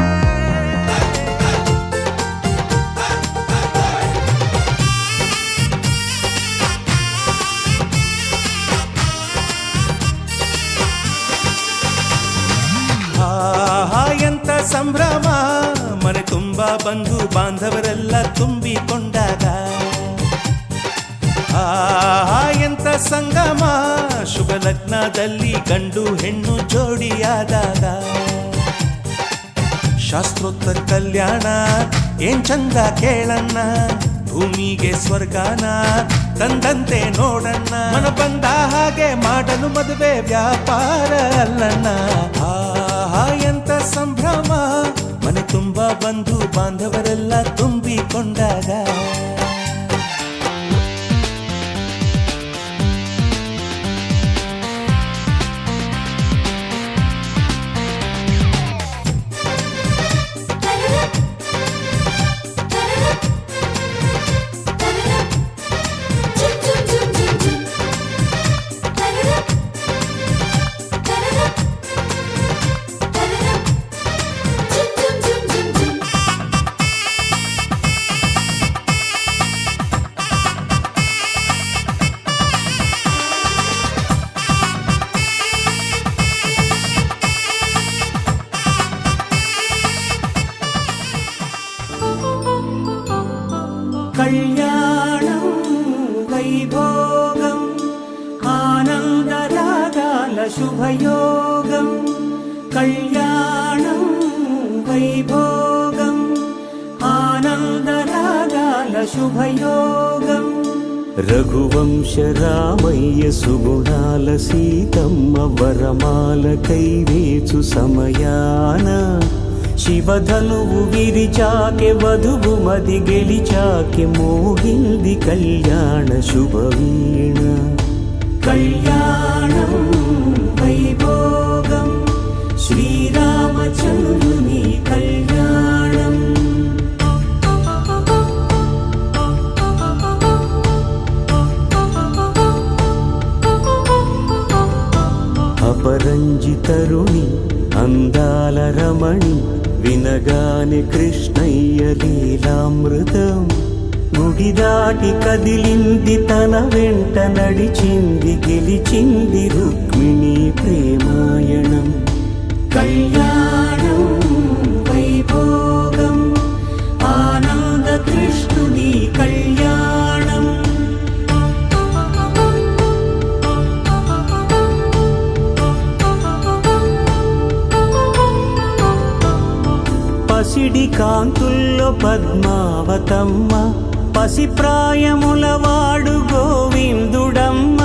ಆಹಾ ಎಂತ ಸಂಭ್ರಮ, ಮನೆ ತುಂಬಾ ಬಂಧು ಬಾಂಧವರೆಲ್ಲ ತುಂಬಿಕೊಂಡಾಗ. ಆಹಾ ಎಂತ ಸಂಗಮ, ಶುಭ ಲಗ್ನದಲ್ಲಿ ಗಂಡು ಹೆಣ್ಣು ಜೋಡಿಯಾದಾಗ. ಶಾಸ್ತ್ರೋತ್ತರ ಕಲ್ಯಾಣ ಏನ್ ಚಂದ ಕೇಳಣ್ಣ, ಭೂಮಿಗೆ ಸ್ವರ್ಗಾನ ತಂದಂತೆ ನೋಡಣ್ಣ. ಮನ ಬಂದ ಹಾಗೆ ಮಾಡಲು ಮದುವೆ ವ್ಯಾಪಾರ ಅಲ್ಲಣ್ಣ. ಆಹಾ ಎಂತ ಸಂಭ್ರಮ, ಮನೆ ತುಂಬಾ ಬಂಧು ಬಾಂಧವರೆಲ್ಲ ತುಂಬಿಕೊಂಡಾಗ. కళ్యాణం వైభోగం ఆనందరాగాల శుభయోగం. కళ్యాణం వైభోగం ఆనందరాగాల శుభయోగం. రఘువంశ రామయ్య సుగుణాల సీతమ్మ వరమాల కైవేచు సమయాన. శివధనువు విరిచాకె వధువు మది గెలిచాకె మోగింది కళ్యాణ శుభవీణ. కళ్యాణం వైభోగం శ్రీరామచంద్రుని కళ్యాణం. అపరంజి తరుణి అందాల రమణి, వినగానే కృష్ణయ్య లీలామృతం. గుడి దాటి కదిలింది తన వెంట నడిచింది, గెలిచింది రుక్మిణి ప్రేమాయణం. కళ్యాణం కాంతుల్లో పద్మావతమ్మ పసి ప్రాయములవాడు గోవిందుడమ్మ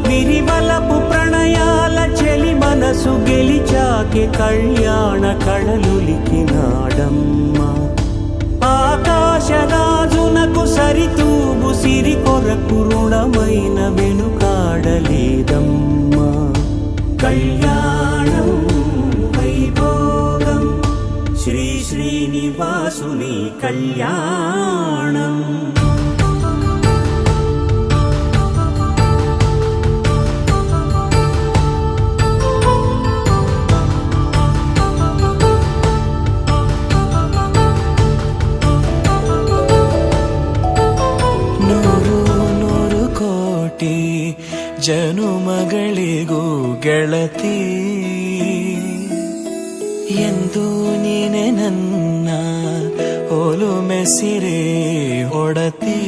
విరివలపు ప్రణయాల చెలి మనసు గెలిచాకే కళ్యాణ కళలులికినాడమ్మ ఆకాశరాజునకు సరితూబు సిరి కొరకు రుణమైన వెనుకాడలేదమ్మా కళ్యాణం వైభోగం శ్రీ శ్రీనివాసుని కళ్యాణం ಜನುಮಗಳಿಗೂ ಗೆಳತಿ ಎಂದು ನೀನೆ ನನ್ನ ಒಲುಮೆ ಸಿರೆ ಒಡತಿ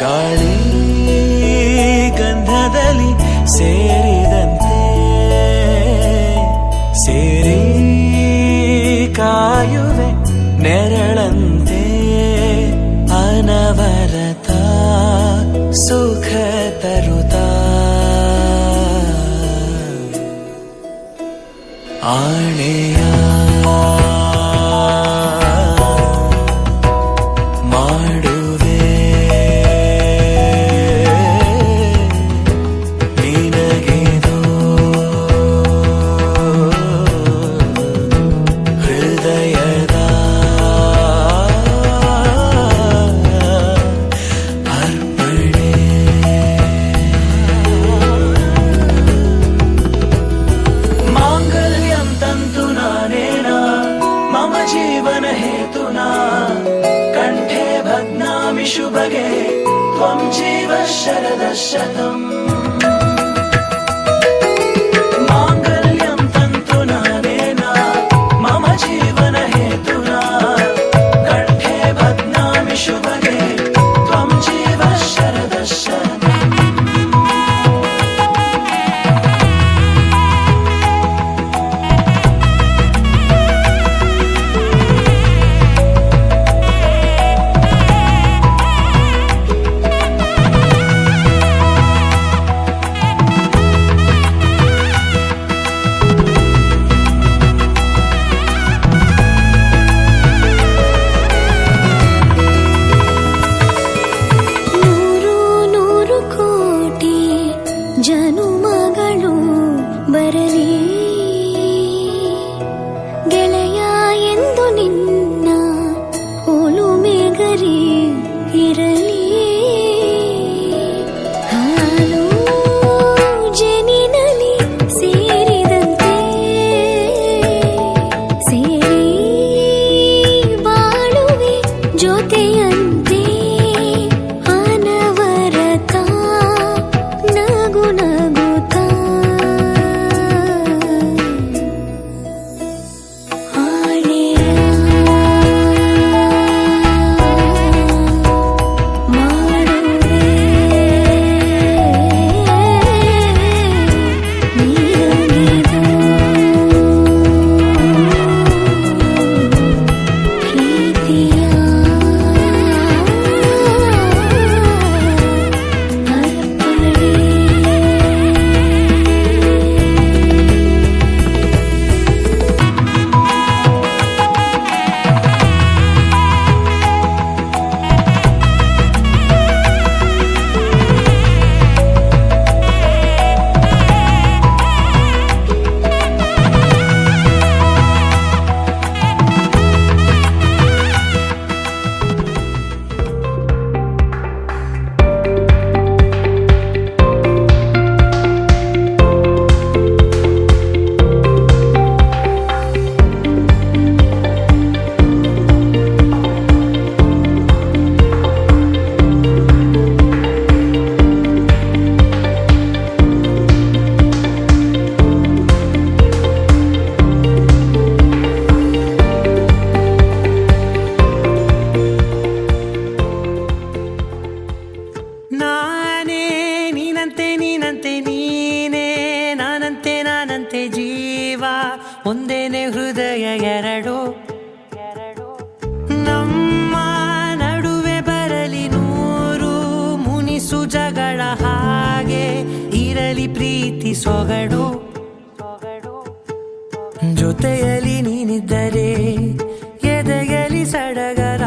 ಗಾಳಿ ಗಂಧದಲ್ಲಿ ಸೇರಿದಂತೆ ಸೇರಿ ಕಾಯುವೆ ನೆರಳಂತೆ ಅನವರತ ಸುಖ ತರುತ್ತಾ ಆಣೆಯ ಮಾಡುವೆ ನಿನಗೆದೋ ಹೃದಯದ शुभगे त्वं जीव शरदशतम् माङ्गल्यं तन्तुना नेन मम जीवन हेतुना कण्ठे बध्नामि शुभगे त्वं जीव शरदशतम् ಜನುಮಗಳು ಬರಲಿ ಗೆಳೆಯ ಎಂದು ನಿನ್ನ ಒಲುಮೆಗರಿ ಇರಲಿ ಹಾಲು ಜನಿನಲಿ ಸೇರಿದಂತೆ ಸೇರಿ ಬಾಳುವೆ ಜೊತೆಯಂತೆ ಅನವರತ ನಗುತ್ತಾ ಆಣೆಯ ಮಾಡುವೆ ನೀನಗೆದೋ ಪ್ರೀತಿಯ ಪ್ರೀತಿ ಸೊಗಡು ಜೊತೆಯಲ್ಲಿ ನೀನಿದ್ದರೆ ಎದೆಯಲಿ ಸಡಗರ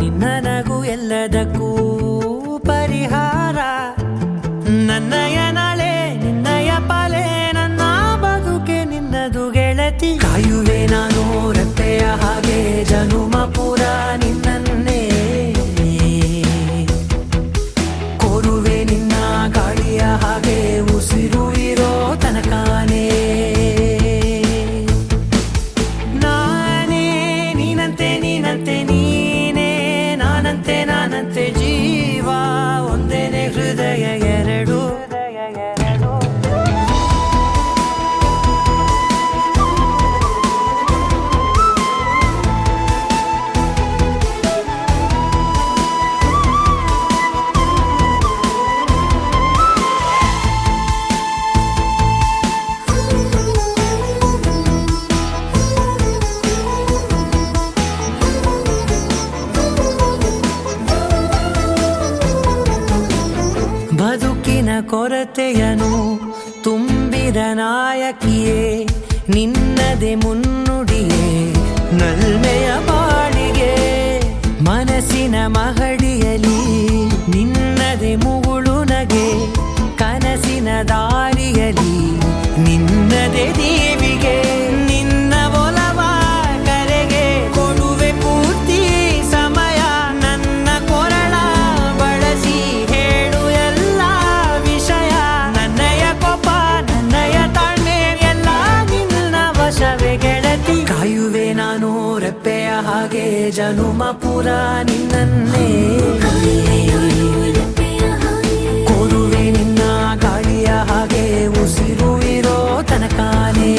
ನಿನ್ನ ನಗು ಎಲ್ಲದಕ್ಕೂ ಪರಿಹಾರ ನನ್ನಯ ನಾಳೆ ನಿನ್ನಯ ಪಾಲೆ ನನ್ನ ಬದುಕೆ ನಿನ್ನದು ಗೆಳತಿ ಕಾಯುವೆ ನಾನು ರೆಪ್ಪೆಯ ಹಾಗೆ ಜನುಮ ಪುರ ನಿನ್ನನ್ನೇ ಕೋರುವೆ ನಿನ್ನ ಗಾಳಿಯ ಹಾಗೆ ಉಸಿರು ಇರೋ ತನಕಾನೇ ನಾನೇ ನೀನಂತೆ ನೀನಂತೆ ನೀನೇ ನಾನಂತೆ ನಾನಂತೆ ಜೀವ ಒಂದೇನೆ ಹೃದಯ ಎರಡು ಬದುಕಿನ ಕೊರತೆಯನು ತುಂಬಿದ ನಾಯಕಿಯೇ ನಿನ್ನದೆ ಮುನ್ನುಡಿಯೇ ನಲ್ಮೆಯ ಬಾಳಿಗೆ ಮನಸ್ಸಿನ ಮಹಡಿಯಲಿ ನಿನ್ನದೆ ಮುಗುಳು ನಗೆ ಕನಸಿನ ದಾರಿಯಲಿ ನಿನ್ನದೆ ದೇವಿಗೆ ನಿನ್ನ ಒಲವ ಕರೆಗೆ ಕೊಡುವೆ ಪೂರ್ತಿ ಸಮಯ ನನ್ನ ಕೊರಳ ಬಳಸಿ ಹೇಳು ಎಲ್ಲ ವಿಷಯ ನನ್ನಯ ಕೋಪ ನನ್ನಯ ತಾಳ್ಮೆ ಎಲ್ಲ ನಿನ್ನ ವಶವೇ ಗೆಳತಿ ಕಾಯುವೆ ನಾನು ರೆಪ್ಪೆಯ ಹಾಗೆ ಜನುಮ ಪುರ ನಿನ್ನನ್ನೇ ಕೋರುವೆ ನಿನ್ನ ಗಾಳಿಯ ಹಾಗೆ ಉಸಿರು ಇರೋ ತನಕಾನೇ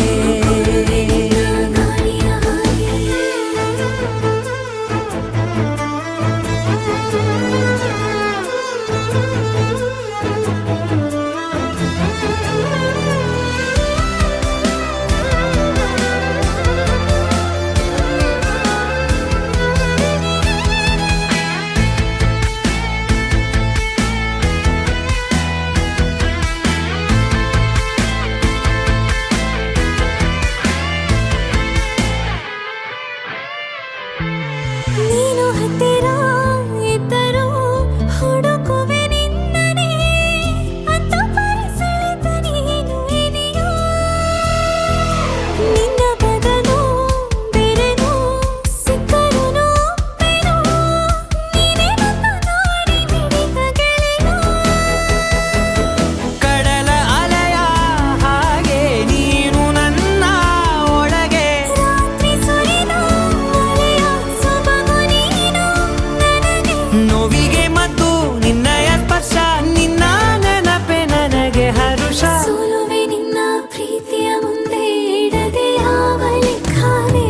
ನೀನು ಹತ್ತಿರ ಇದ್ದರೂ ಹುಡುಕುವೆ ನಿನ್ನನೇ ಅಂತ ಪರಿಸೆಳೆದ ನೀನು ಇದೆಯೋ ನಿನ್ನ ಬದಲು ಬೇರೆನೋ ಸಿಕ್ಕರೂ ಬೇನೋ ನೀನೇ ನನ್ನ ನಾಡಿ ಮಿಡಿದ ಗೆಳೆಯೋ ಕಡಲ ಅಲೆಯ ಹಾಗೆ ನೀನು ನನ್ನ ಒಳಗೆ ರಾತ್ರಿ ಸುರಿದ ಮಳೆಯ ಸೊಬಗು ನೀನು ನನಗೆ ನೋವಿಗೆ ಮತ್ತು ನಿನ್ನಯ ಸ್ಪರ್ಶ ನಿನ್ನ ನೆನಪೆ ನನಗೆ ಹರುಷ ಸೋಲುವೆ ನಿನ್ನ ಪ್ರೀತಿಯ ಮುಂದೆ ಇಡದೆ ಯಾವ ಲೆಕ್ಕನೇ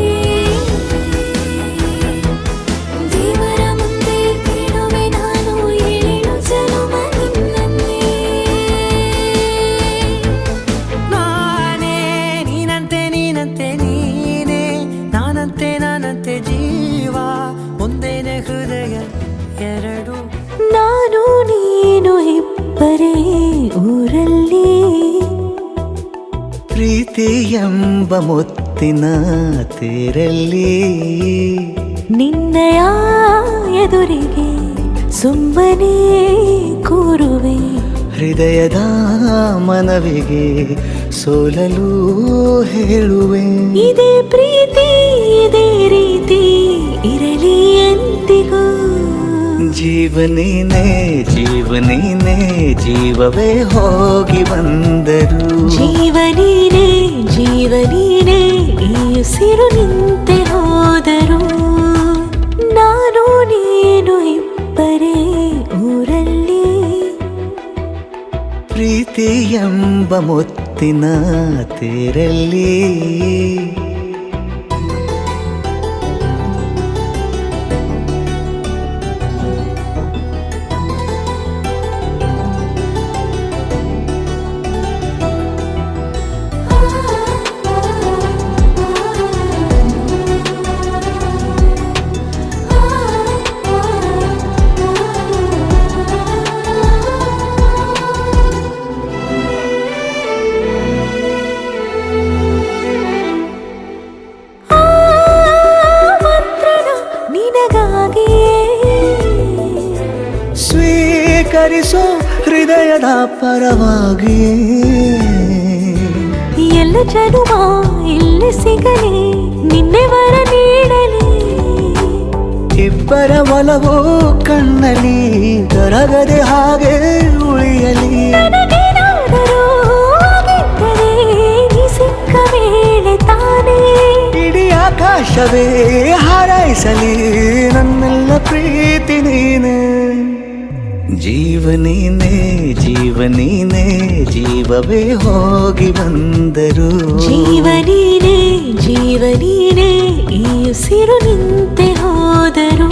ದೇವರ ಮುಂದೆ ಬಿಡುವೆ ನಾನು ಏಳು ಜನುಮ ನಿನ್ನನ್ನೇ ನಾನೇ ನೀನಂತೆ ನೀನಂತೆ ನೀನೇ ನಾನಂತೆ ನಾನಂತೆ ಜೀವ ಒಂದೇನೆ ಹೃದಯ ಎರಡು ನಾನು ನೀನು ಇಬ್ಬರೇ ಊರಲ್ಲಿ ಪ್ರೀತಿ ಎಂಬ ಮುತ್ತಿನ ತೇರಲ್ಲಿ ನಿನ್ನಯ ಎದುರಿಗೆ ಸುಮ್ಮನೆ ಕೂರುವೆ ಹೃದಯದ ಮನವಿಗೆ ಸೋಲಲು ಹೇಳುವೆ ಇದೇ ಪ್ರೀತಿ ಇದೇ ರೀತಿ ಇರಲಿ ಎಂದಿಗೂ ಜೀವನೇನೆ ಜೀವನೇನೆ ಜೀವವೇ ಹೋಗಿ ಬಂದರು ಜೀವನೀನೇ ಜೀವನೀನೇ ಈ ಉಸಿರು ನಿಂತೆ ಹೋದರು ನಾನು ನೀನು ಇಬ್ಬರೇ ಊರಲ್ಲಿ ಪ್ರೀತಿ ಎಂಬ ಮುತ್ತಿನ ತೇರಲ್ಲಿ ಹರಿಸೋ ಹೃದಯದ ಪರವಾಗಿಯೇ ಎಲ್ಲ ಜನುಮ ಇಲ್ಲಿ ಸಿಗಲಿ ನಿನ್ನೆ ವರ ನೀಡಲಿ ಇಬ್ಬರ ಒಲವು ಕಣ್ಣಲ್ಲಿ ಕರಗದೆ ಹಾಗೆ ಉಳಿಯಲಿ ನನಗೇನಾದರೂ ಆಗಿದ್ದರೆ ನೀ ಸಿಕ್ಕ ವೇಳೆ ತಾನೇ ಇಡೀ ಆಕಾಶವೇ ಹಾರೈಸಲಿ ನನ್ನೆಲ್ಲ ಪ್ರೀತಿ ನೀನೆ ಜೀವನೀನೇ ಜೀವನೀನೇ ಜೀವವೇ ಹೋಗಿ ಬಂದರು ಜೀವನೀನೇ ಜೀವನೀನೇ ಈ ಉಸಿರು ನಿಂತೆ ಹೋದರು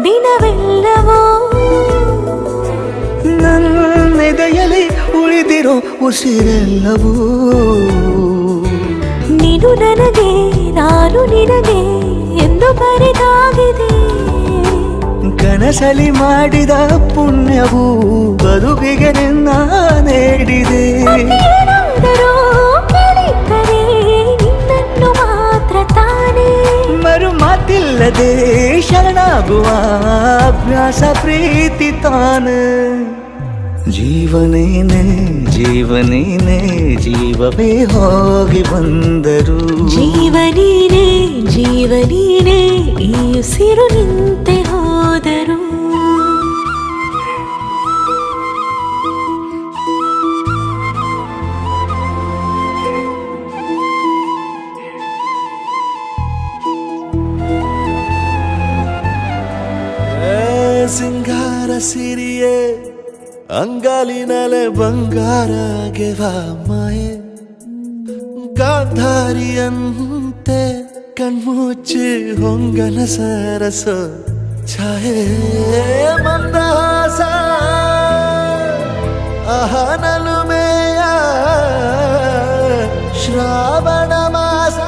ದಿನವೆಲ್ಲವೋ ನನ್ನೆದೆಯಲ್ಲಿ ಉಳಿದಿರೋ ಉಸಿರೆಲ್ಲವೂ ನೀನು ನನಗೆ ನಾನು ನಿನಗೆ ಎಂದು ಬರೆದಾಗಿದೆ ಕನಸಲಿ ಮಾಡಿದ ಪುಣ್ಯವು ಬದುಕಿಗೆ ನಿನ್ನ ನೀಡಿದೆ ಏನಾದರೂ ಕೇಳಿದ್ದರೆ ನಿನ್ನನ್ನು ಮಾತ್ರ ತಾನೇ ಮರು ಮಾತಿಲ್ಲದೆ ಶರಣಾಗುವ ಅಭ್ಯಾಸ ಪ್ರೀತಿ ತಾನೆ ಜೀವನೇನೆ ಜೀವನೇನೆ ಜೀವವೇ ಹೋಗಿ ಬಂದರು ಜೀವನೀನೇ ಜೀವನೀನೇ ಈ ಉಸಿರು ನಿಂತೆ ಹೋದರು ಸಿಂಗಾರ ಸಿರಿಯೇ ಅಂಗಾಲಿನಲೆ ಬಂಗಾರ ಗೆವ ಮಾಯೆ ಗಾಂಧಾರಿಯಂತೆ ಕಣ್ಮುಚ್ಚಿ ಹೊಂಗನ ಸರಸ ಛಾಯೆ ಮಂದಹಾಸ ಅಹನಲುಮೆಯ ಶ್ರಾವಣ ಮಾಸ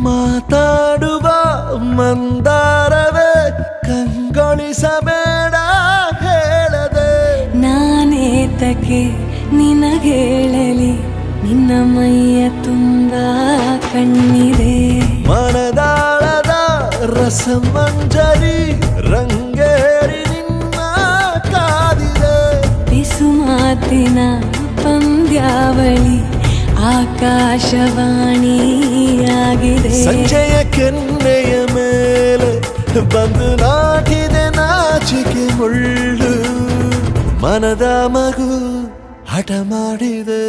ಮಾತಾಡುವ ಮಂದಾರವೇ ಕಂಗೊಳಿಸಬೇಡ ಹೇಳದೆ ನಾನೇತಕ್ಕೆ ನಿನಗೇಳಲಿ ನಿನ್ನ ಮೈಯ ತುಂಬ ಕಣ್ಣಿದೆ ಮನದಾಳದ ರಸಮಂಜರಿ ರಂಗೇರಿ ನಿನ್ನ ಕಾದಿದೆ ಬಿಸು ಮಾತಿನ ಪಂದ್ಯಾವಳಿ ಆಕಾಶವಾಣಿಯಾಗಿದೆ ಸಂಜೆಯ ಕೆನ್ನೆಯ ಮೇಲೆ ಬಂದು ನಾಟಿದೆ ನಾಚಿಕೆ ಮುಳ್ಳು ಮನದ ಮಗು ಹಠ ಮಾಡಿದೆ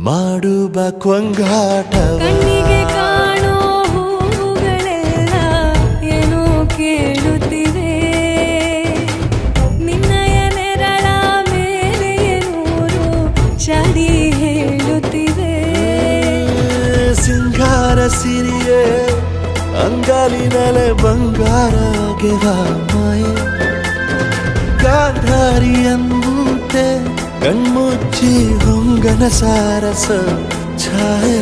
ಮಾಡುವ ಕೊಂಗಾಟ ಕಣ್ಣಿಗೆ ಕಾಣೋ ಹೂಗಳೆಲ್ಲ ಏನೋ ಕೇಳುತ್ತಿವೆ ನಿನ್ನಯ ನೆರಳ ಮೇಲೆ ನೂರು ಚಡಿ ಹೇಳುತ್ತಿವೆ ಸಿಂಗಾರ ಸಿರಿಯೇ ಅಂಗಾಲಿನಲೆ ಬಂಗಾರ ಗೆವ ಮಾಯೆ ಗಾಂಧಾರಿಯಂತೆ ಕಣ್ಮುಚ್ಚಿ ಹೊಂಗನ ಸಾರಸ ಛಾಯೆ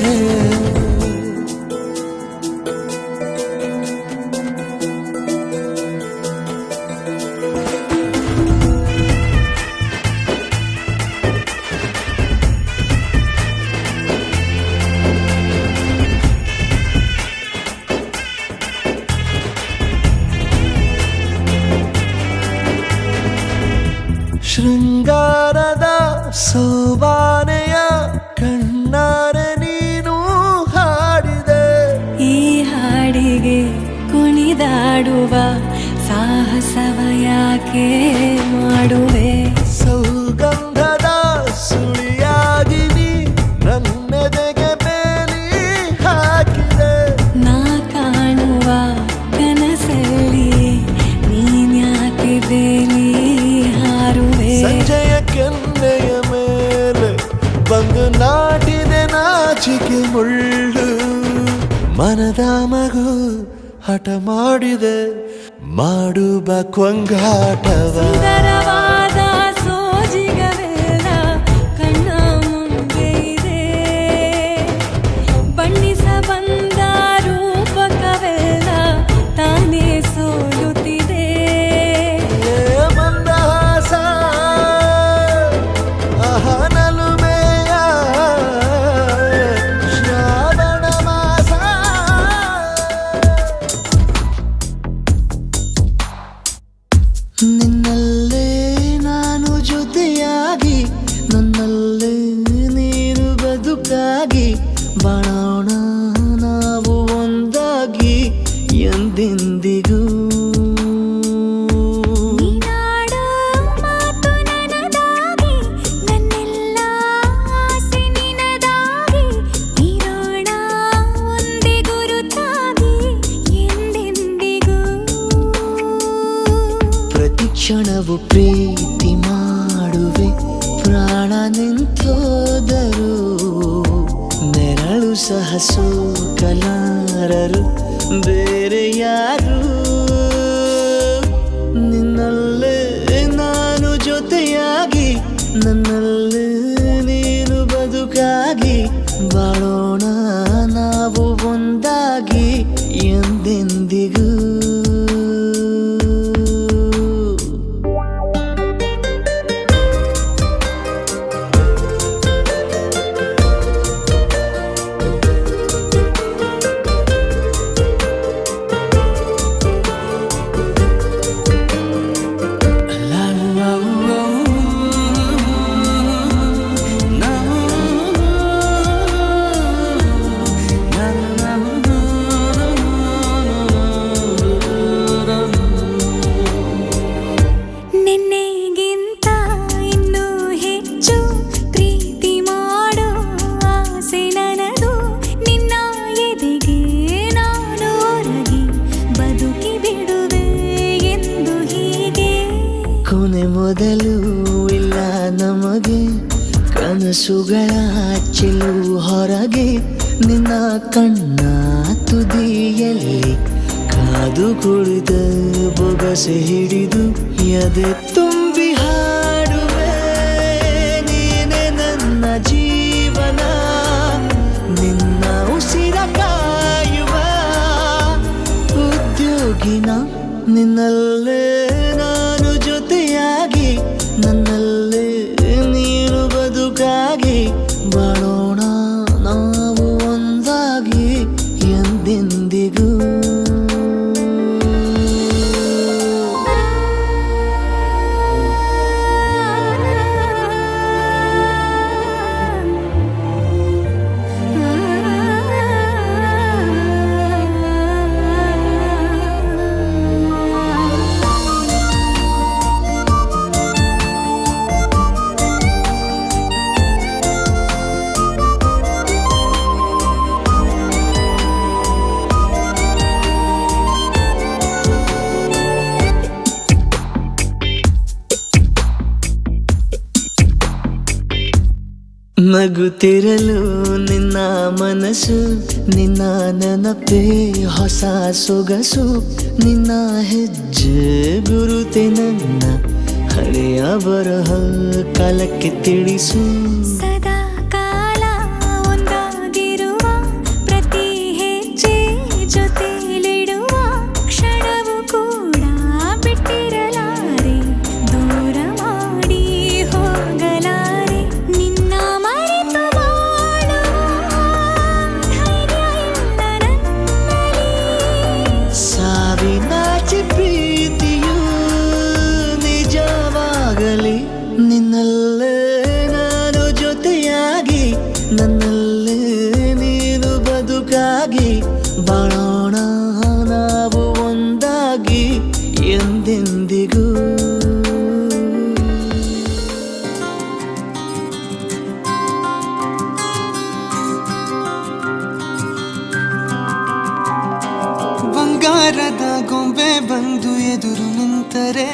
ಯಾಕೆ ಮಾಡುವೆ ಸೌಗಂಧದ ಸುಳಿಯಾಗಿನಿ ನನ್ನೆದೆಗೆ ಬೇಲಿ ಹಾಕಿದೆ ನಾ ಕಾಣುವ ಕನಸಲ್ಲಿ ನೀನ್ಯಾಕೆ ಬೇಲಿ ಹಾರುವೆ ಸಂಜೆಯ ಕೆನ್ನೆಯ ಮೇಲೆ ಬಂದು ನಾಟಿದೆ ನಾಚಿಕೆ ಮುಳ್ಳು ಮನದ ಮಗು ಹಠ ಮಾಡಿದೆ ಮಾಡುವ ಕೊಂಗಾಟವ ಸುಂದರವಾದ ಸೋಜಿಗವೆಲ್ಲ ಕಣ್ಣ ಮುಂದೆ ಇದೆ ಬಣ್ಣಿಸ ಬಂದ ರೂಪಕವೆಲ್ಲ ತಾನೇ ಸೋಲುತ್ತಿದೆ ಮಂದಹಾಸ ಅಹನಲುಮೆಯ ಶ್ರಾವಣ ಮಾಸ ನಿನ್ನಲ್ಲೇ ನಾನು ಜೊತೆಯಾಗಿ ನನ್ನಲ್ಲೇ ನೀನು ಬದುಕಾಗಿ ಬಾಳೋಣ ನಾವು ಒಂದಾಗಿ ಎಂದೆಂದಿಗೂ ನೀನಾಡೋ ಮಾತು ನನದಾಗಿ ನನ್ನೆಲ್ಲ ಆಸೆ ನಿನದಾಗಿ ಇರೋಣ ಒಂದೇ ಗುರುತಾಗಿ ಎಂದೆಂದಿಗೂ ಪ್ರತಿ ಕ್ಷಣವು ಪ್ರೀತಿ ಮಾಡುವೆ ಪ್ರಾಣ ನಿಂತೋದರು ನೆರಳು ಸಹ ಸೋಕಲಾರರು ಬೇರೆ ಯಾರು ನಿನ್ನಲ್ಲೇ ನಾನು ಜೊತೆಯಾಗಿ ನನ್ನಲ್ಲೇ ನೀನು ಬದುಕಾಗಿ ಬಾಳೋಣ ನಾವು ಒಂದಾಗಿ ಎಂದೆಂದಿಗೂ ನಿನ್ನೆಗಿಂತ ಇನ್ನೂ ಹೆಚ್ಚು ಪ್ರೀತಿ ಮಾಡೋ ಆಸೆ ನನದು ನಿನ್ನ ಎದೆಗೆ ನಾನು ಒರಗಿ ಬದುಕಿ ಬಿಡುವೆ ಎಂದು ಹೀಗೆ ಕೊನೆ ಮೊದಲು ಇಲ್ಲ ನಮಗೆ ಕನಸುಗಳ ಚೆಲು ಹೊರಗೆ ನಿನ್ನ ಕಣ್ಣ ತುದಿಯಲ್ಲಿ ಕಾದು ಕುಳಿತ ಬೊಗಸೆ ಹಿಡಿದು ಎದೆ ತುಂಬಿ ಹಾಡುವೆ ನೀನೆ ನನ್ನ ಜೀವನ ನಿನ್ನ ಉಸಿರ ಕಾಯುವ ಉದ್ಯೋಗಿನ ನಿನ್ನಲ್ಲೇ ನಾನು ಜೊತೆಯಾಗಿ ನನ್ನಲ್ಲೇ ನೀನು ಬದುಕಾಗಿ ಬಾಳೋಣ ನಾವು ಒಂದಾಗಿ ಎಂದೆಂದಿಗೂ ನಗುತ್ತಿರಲು ನಿನ್ನ ಮನಸ್ಸು ನಿನ್ನ ನೆನಪೇ ಹೊಸ ಸೊಗಸು ನಿನ್ನ ಹೆಜ್ಜೆ ಗುರುತೆ ನನ್ನ ಹಳೆಯ ಬರಹ ಕಾಲಕ್ಕೆ ತಿಳಿಸು ಸದಾ ಕಾಲ ಒಂದಾಗಿರುವ ಪ್ರತಿ ಹೆಜ್ಜೆ ಜೊತೆಲಿಡುವ ಕ್ಷಣವು ಕೂಡ ಬಿಟ್ಟಿರಲಾರೆ ದೂರ ಮಾಡಿ ಹೋಗಲಾರೆ ನಿನ್ನ ಮರೆತು ಬಾಳುವ ಧೈರ್ಯ ಇಲ್ಲ ನನ್ನಲ್ಲಿ ಸಾವಿನಾಚೆ ಪ್ರೀತಿಯು ನಿಜವಾಗಲಿ ನಿನ್ನಲ್ಲೇ ನಾನು ಜೊತೆಯಾಗಿ ನನ್ನಲ್ಲೇ ನೀನು ಬದುಕಾಗಿ ಬಾಳೋಣ ನಾವು ಒಂದಾಗಿ ಎಂದೆಂದಿಗೂ ಬಂಗಾರದ ಗೊಂಬೆ ಬಂದು ಎದುರು ನಿಂತರೆ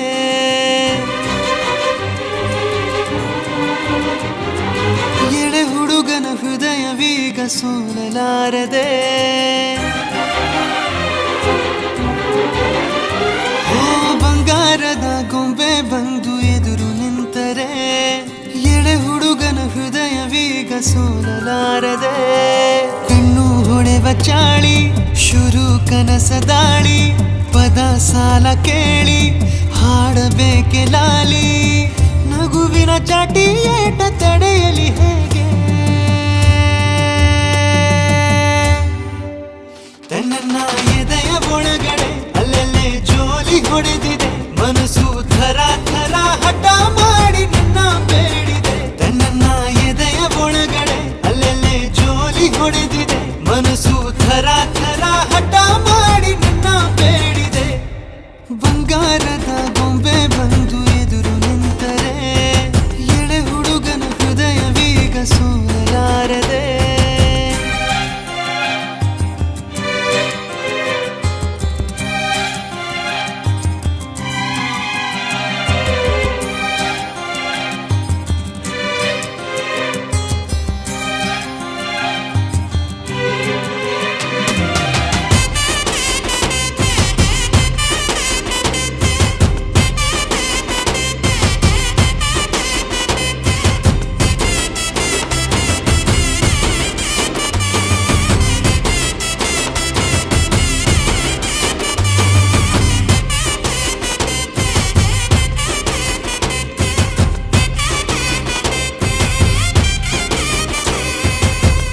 ಎಳೆ ಹುಡುಗನ ಹೃದಯವೀಗ ಸೋಲಲಾರದೆ ಬಂಗಾರದ ಗೊಂಬೆ ಬಂದು ಎದುರು ನಿಂತರೆ ಎಳೆ ಹುಡುಗನ ಹೃದಯವೀಗ ಸೋಲಲಾರದೆ ಕಣ್ಣು ಹೊಡೆವ ಚಾಳಿ ಶುರು ಕನಸ ದಾಳಿ ಪದ ಸಾಲ ಕೇಳಿ ಹಾಡಬೇಕೆ ಲಾಲಿ ನಗುವಿನ ಚಾಟಿ ಏಟ ತಡೆಯಲಿ ಹೇಗೆ ತನ್ನ ಎದೆಯ ಒಳಗಡೆ ಅಲ್ಲೆಲ್ಲೇ ಜೋಲಿ ಹೊಡೆದಿದೆ ಮನಸ್ಸು ಥರ ಥರ ಹಠ ಮಾಡಿ ನಿನ್ನ ಬೇಡಿದೆ ತನ್ನ ಎದೆಯ ಒಳಗಡೆ ಅಲ್ಲೆಲ್ಲೇ ಜೋಲಿ ಹೊಡೆದಿದೆ ಮನಸ್ಸು ಥರ ಥರ ಹಠ ಮಾಡಿ ನಿನ್ನ ಬೇಡಿದೆ ಬಂಗಾರದ ಗೊಂಬೆ ಬಂದು ಎದುರು ನಿಂತರೆ ಎಳೆ ಹುಡುಗನ ಹೃದಯವೀಗ ಸೋಲಲಾರದೆ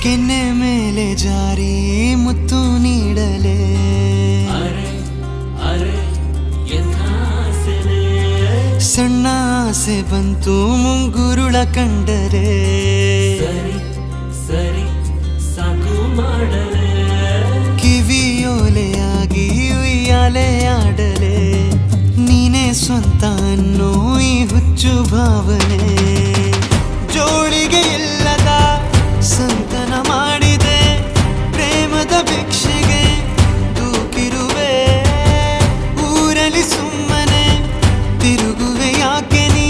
ಕೆನ್ನೆ ಮೇಲೆ ಜಾರಿ ಮುತ್ತು ನೀಡಲೆ ಸಣ್ಣ ಆಸೆ ಬಂತು ಮುಂಗುರುಳ ಕಂಡರೆ ಕಿವಿಯೋಲೆಯಾಗಿ ಉಯ್ಯಾಲೆ ಆಡಲೆ ನೀನೇ ಸ್ವಂತ ಅನ್ನೋ ಈ ಹುಚ್ಚು ಭಾವನೆ ಜೋಳಿಗೆ ಇಲ್ಲದ ಸಂತನ ಮಾಡಿದೆ ಪ್ರೇಮದ ಭಿಕ್ಷೆಗೆ ದೂಕಿರುವೆ ಊರಲ್ಲಿ ಸುಮ್ಮನೆ ತಿರುಗುವೆ ಯಾಕೆ ನೀ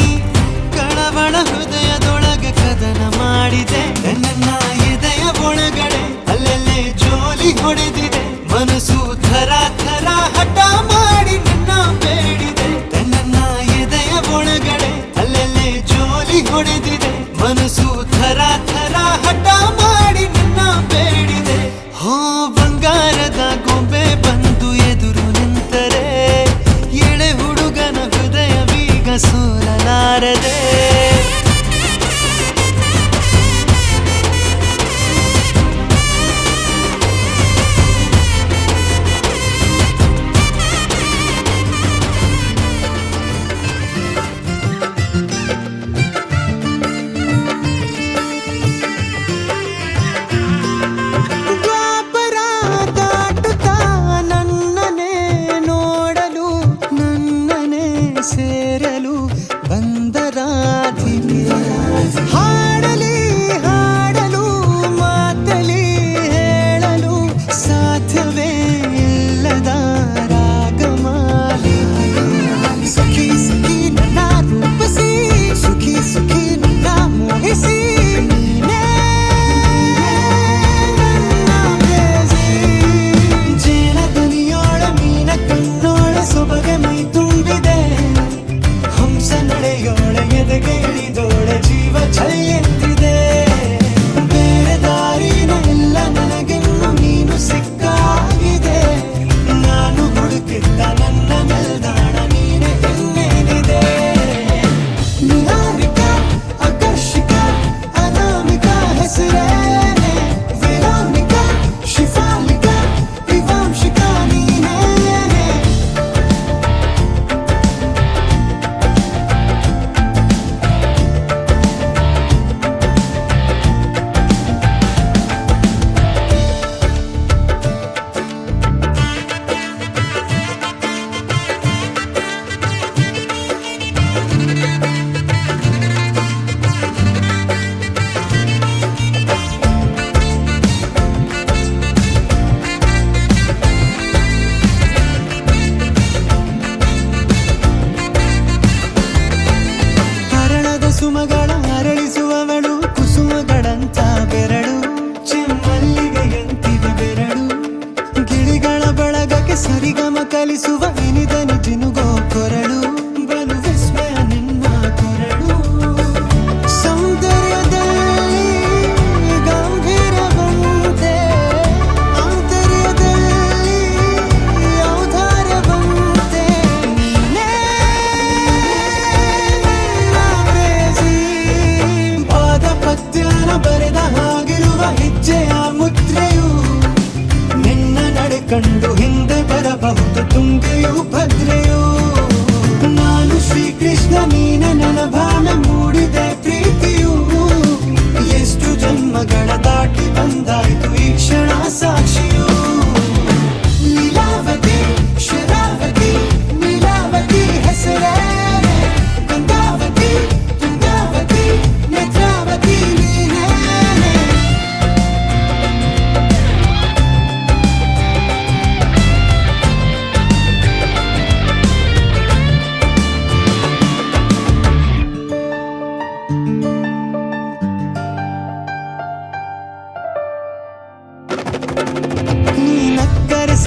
ಕಳವಳ ಹೃದಯದೊಳಗೆ ಕದನ ಮಾಡಿದೆ ನನ್ನ ಎದೆಯ ಒಳಗಡೆ ಅಲ್ಲೆಲ್ಲೇ ಜೋಲಿ ಹೊಡೆದಿದೆ ಮನಸ್ಸು ಥರ ಥರ ಹಠ ಮಾಡಿ ನಿನ್ನ ಬೇಡಿದೆ ನನ್ನ ಎದೆಯ ಒಳಗಡೆ ಅಲ್ಲೆಲ್ಲೇ ಜೋಲಿ ಹೊಡೆದಿದೆ ಮನಸ್ಸು ಥರ ಥರ ಹಠ ಮಾಡಿ ನಿನ್ನ ಬೇಡಿದೆ ಹೋ ಬಂಗಾರದ ಗೊಂಬೆ ಬಂದು ಎದುರು ನಿಂತರೆ ಎಳೆ ಹುಡುಗನ ಹೃದಯವೀಗ ಸೋಲಲಾರದೆ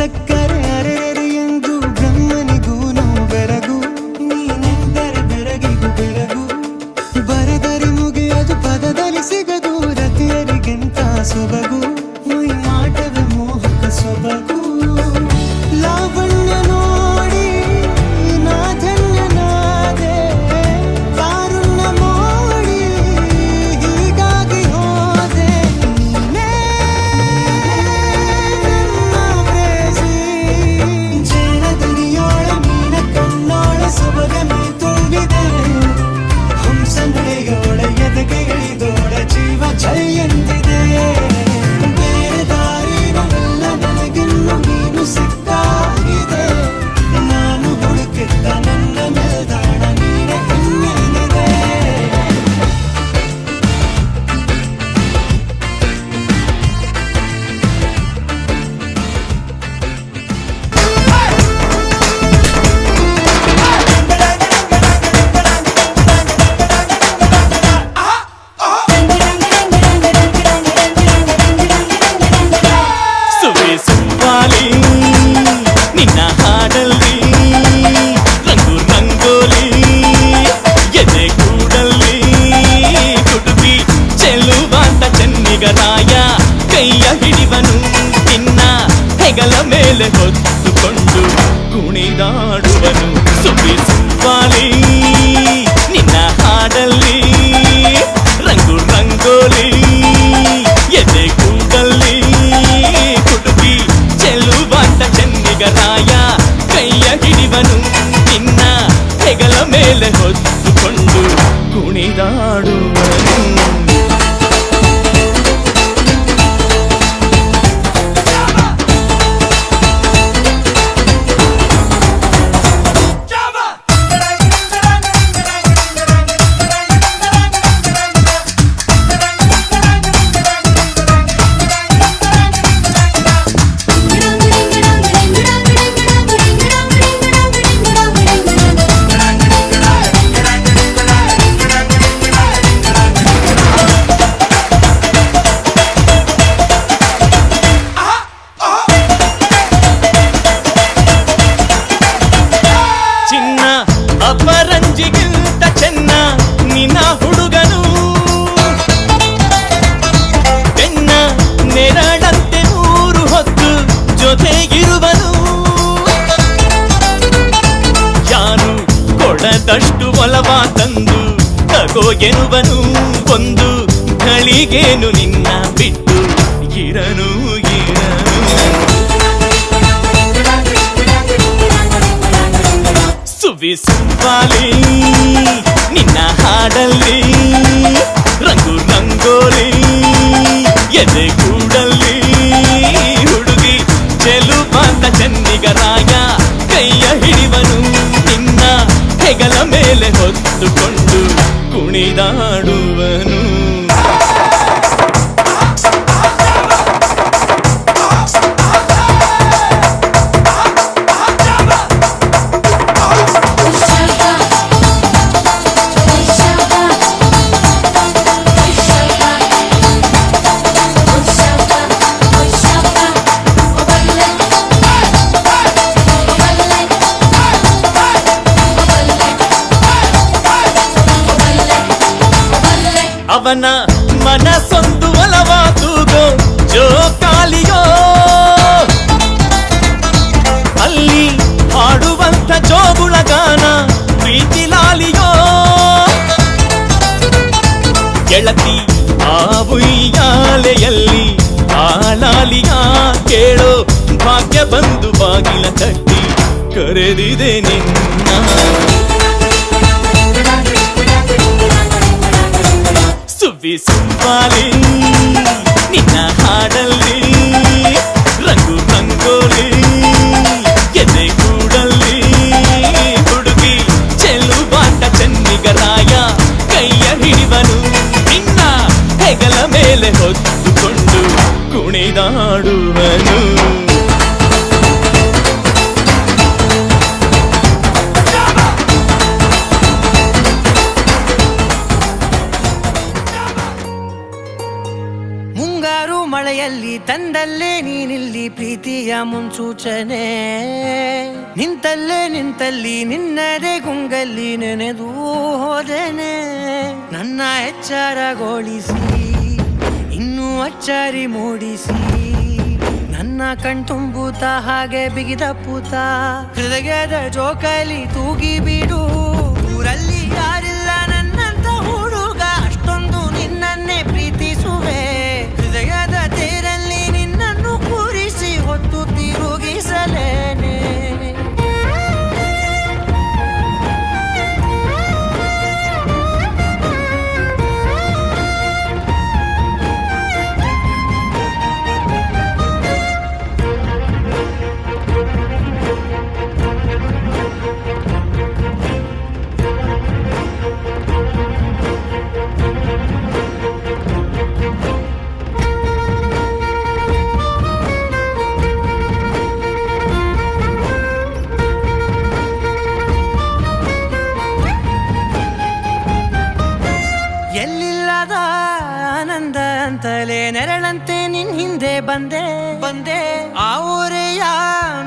ಸಕ್ಕರೆ ಅರೆರೆ ಎಂದು ಬ್ರಹ್ಮನಿಗೂ ಬೆರಗು ನೀನೆಂದರೆ ಬೆರಗಿಗೂ ಬೆರಗು ಬರೆದರೆ ಮುಗಿಯದು ಪದದಲ್ಲಿ ಸಿಗದು ರತಿಯರಿಗೆಂತ ಸೊಬಗು ಮೈ ಮಾಟವೇ ಮೋಹಕ ಸೊಬಗು ಲಾವಣ್ಯ ನೋಡಿ ನಾ ಧನ್ಯನಾದೆ ಕಾರುಣ್ಯ ಮೋಡಿ ಹೀಗಾಗಿ ಹೋದೆ ನೀನೇ ನನ್ನ ಪ್ರೇಸಿ ಜೇನದನಿಯೋಳ ಮೀನ ಕಣ್ಣೋಳ ಸೊಬಗ ಮೈ ತುಂಬಿದೆ ಹಂಸ ನಡೆಯೋಳ ಎದೆಗೆ ಇಳಿದೋಳ ಜೀವ ಛೈ ಎಂದಿದೆ ಬೇರೆ ದಾರಿನಲ್ಲ ನನಗಿನ್ನು ನೀನು ಸಿಕ್ಕಾಗಿದೆ ನಾನು ಹುಡುಕಿದ್ದ ನನ್ನ ನಿಲ್ದಾಣ ನೀನೆ ಇನ್ನೇನಿದೆ ಸುವೆ ಸುವಾಲಿ ನಿನ್ನ ಹಾಡಲ್ಲಿ ರಂಗು ರಂಗೋಲಿ ಎದೆ ಕೂಡಲ್ಲಿ ಕುಡುಬಿ ಚೆಲುವಾಂತ ಚೆನ್ನಿಗರಾಯ ಕೈಯ ಹಿಡಿವನು ನಿನ್ನ ಹೆಗಲ ಮೇಲೆ ಹೊತ್ತುಕೊಂಡು ಕುಣಿದಾಡುವನು ಸುವೆ ಸುವಾಲಿ ನಿನ್ನ ಹಾಡಲ್ಲಿ ರಂಗು ರಂಗೋಲಿ ಎದೆ ಕೂಡಲ್ಲಿ ಕುಡುಬಿ ಚೆಲುವಾಂತ ಚೆನ್ನಿಗರಾಯ ಕೈಯ ಹಿಡಿವನು ನಿನ್ನ ಹೆಗಲ ಮೇಲೆ ಹೊತ್ತುಕೊಂಡು ಕುಣಿದಾಡುವನು ಚಿನ್ನ ಅಪರಂಜಿಗಿಂತ ಚೆನ್ನ ನಿನ್ನ ಹುಡುಗನು ಬೆನ್ನ ನೆರಳಂತೆ ಮೂರು ಹೊತ್ತು ಜೊತೆಗಿರುವನು ಯಾರು ಕೊಡದಷ್ಟು ಒಲವ ತಂದು ತಗೋ ಎನ್ನುವನು ಒಂದು ಘಳಿಗೇನು ನಿನ್ನ ಬಿಟ್ಟು ಇರನು ಸುವಿ ಸುವಾಲಿ ನಿನ್ನ ಹಾಡಲ್ಲಿ ರಂಗು ರಂಗೋಲಿ ಎದೆ ಕೂಡಲ್ಲಿ ಹುಡುಗಿ ಚೆಲುವಾಂತ ಚೆನ್ನಿಗರಾಯ ಕೈಯ ಹಿಡಿವನು ನಿನ್ನ ಹೆಗಲ ಮೇಲೆ ಹೊತ್ತುಕೊಂಡು ಕುಣಿದಾಡುವನು ಅವನ ಮನಸ್ಸೊಂದು ಒಲವ ತೂಗೋ ಜೋಕಾಲಿಯೋ ಅಲ್ಲಿ ಹಾಡುವಂತ ಜೋಗುಳ ಗಾನ ಪ್ರೀತಿ ಲಾಲಿಯೋ ಗೆಳತಿ ಆ ಉಯ್ಯಾಲೆಯಲ್ಲಿ ಆಲಾಲಿಯ ಕೇಳೋ ಭಾಗ್ಯ ಬಂದು ಬಾಗಿಲ ತಟ್ಟಿ ಕರೆದಿದೆ ನಿನ್ನ ಸುವಿ ಸುವಾಲಿ ನಿನ್ನ ಹಾಡಲ್ಲಿ ರಂಗು ರಂಗೋಲಿ ಎದೆ ಕೂಡಲ್ಲಿ ಹುಡುಗಿ ಚೆಲುವಾಂತ ಚೆನ್ನಿಗರಾಯ ಕೈಯ ಹಿಡಿವನು ನಿನ್ನ ಹೆಗಲ ಮೇಲೆ ಹೊತ್ತುಕೊಂಡು ಕುಣಿದಾಡುವನು ಮುಂಗಾರು ಮಳೆಯಲ್ಲಿ ತಂದಲ್ಲೇ ನೀನಿಲ್ಲಿ ಪ್ರೀತಿಯ ಮುನ್ಸೂಚನೆ, ನಿಂತಲ್ಲಿ ನಿನ್ನದೇ ಗುಂಗಲ್ಲಿ ನೆನೆದು ಹೋದೆನೆ. ನನ್ನ ಎಚ್ಚರಗೊಳಿಸಿ ಇನ್ನೂ ಅಚ್ಚರಿ ಮೂಡಿಸಿ, ನನ್ನ ಕಣ್ತುಂಬುತ್ತ ಹಾಗೆ ಬಿಗಿದ ಪೂತ ಹೃದಯದ ಜೋಕಾಲಿ ತೂಗಿ ಬಿಡು. ಊರಲ್ಲಿ ಯಾರಿಲ್ಲ ನನ್ನಂತ ಹುಡುಗ, ಅಷ್ಟೊಂದು ನಿನ್ನನ್ನೇ ಪ್ರೀತಿಸುವೆ. ಹೃದಯದ ತೇರಲ್ಲಿ ನಿನ್ನನ್ನು ಕೂರಿಸಿ ಹೊತ್ತು ತಿರುಗಿಸಲೇನೆ. ಎಲ್ಲಿಲ್ಲದ ಆನಂದ ಅಂತಲೇ ನೆರಳಂತೆ ನಿನ್ ಹಿಂದೆ ಬಂದೆ. ಆ ಊರೆಯ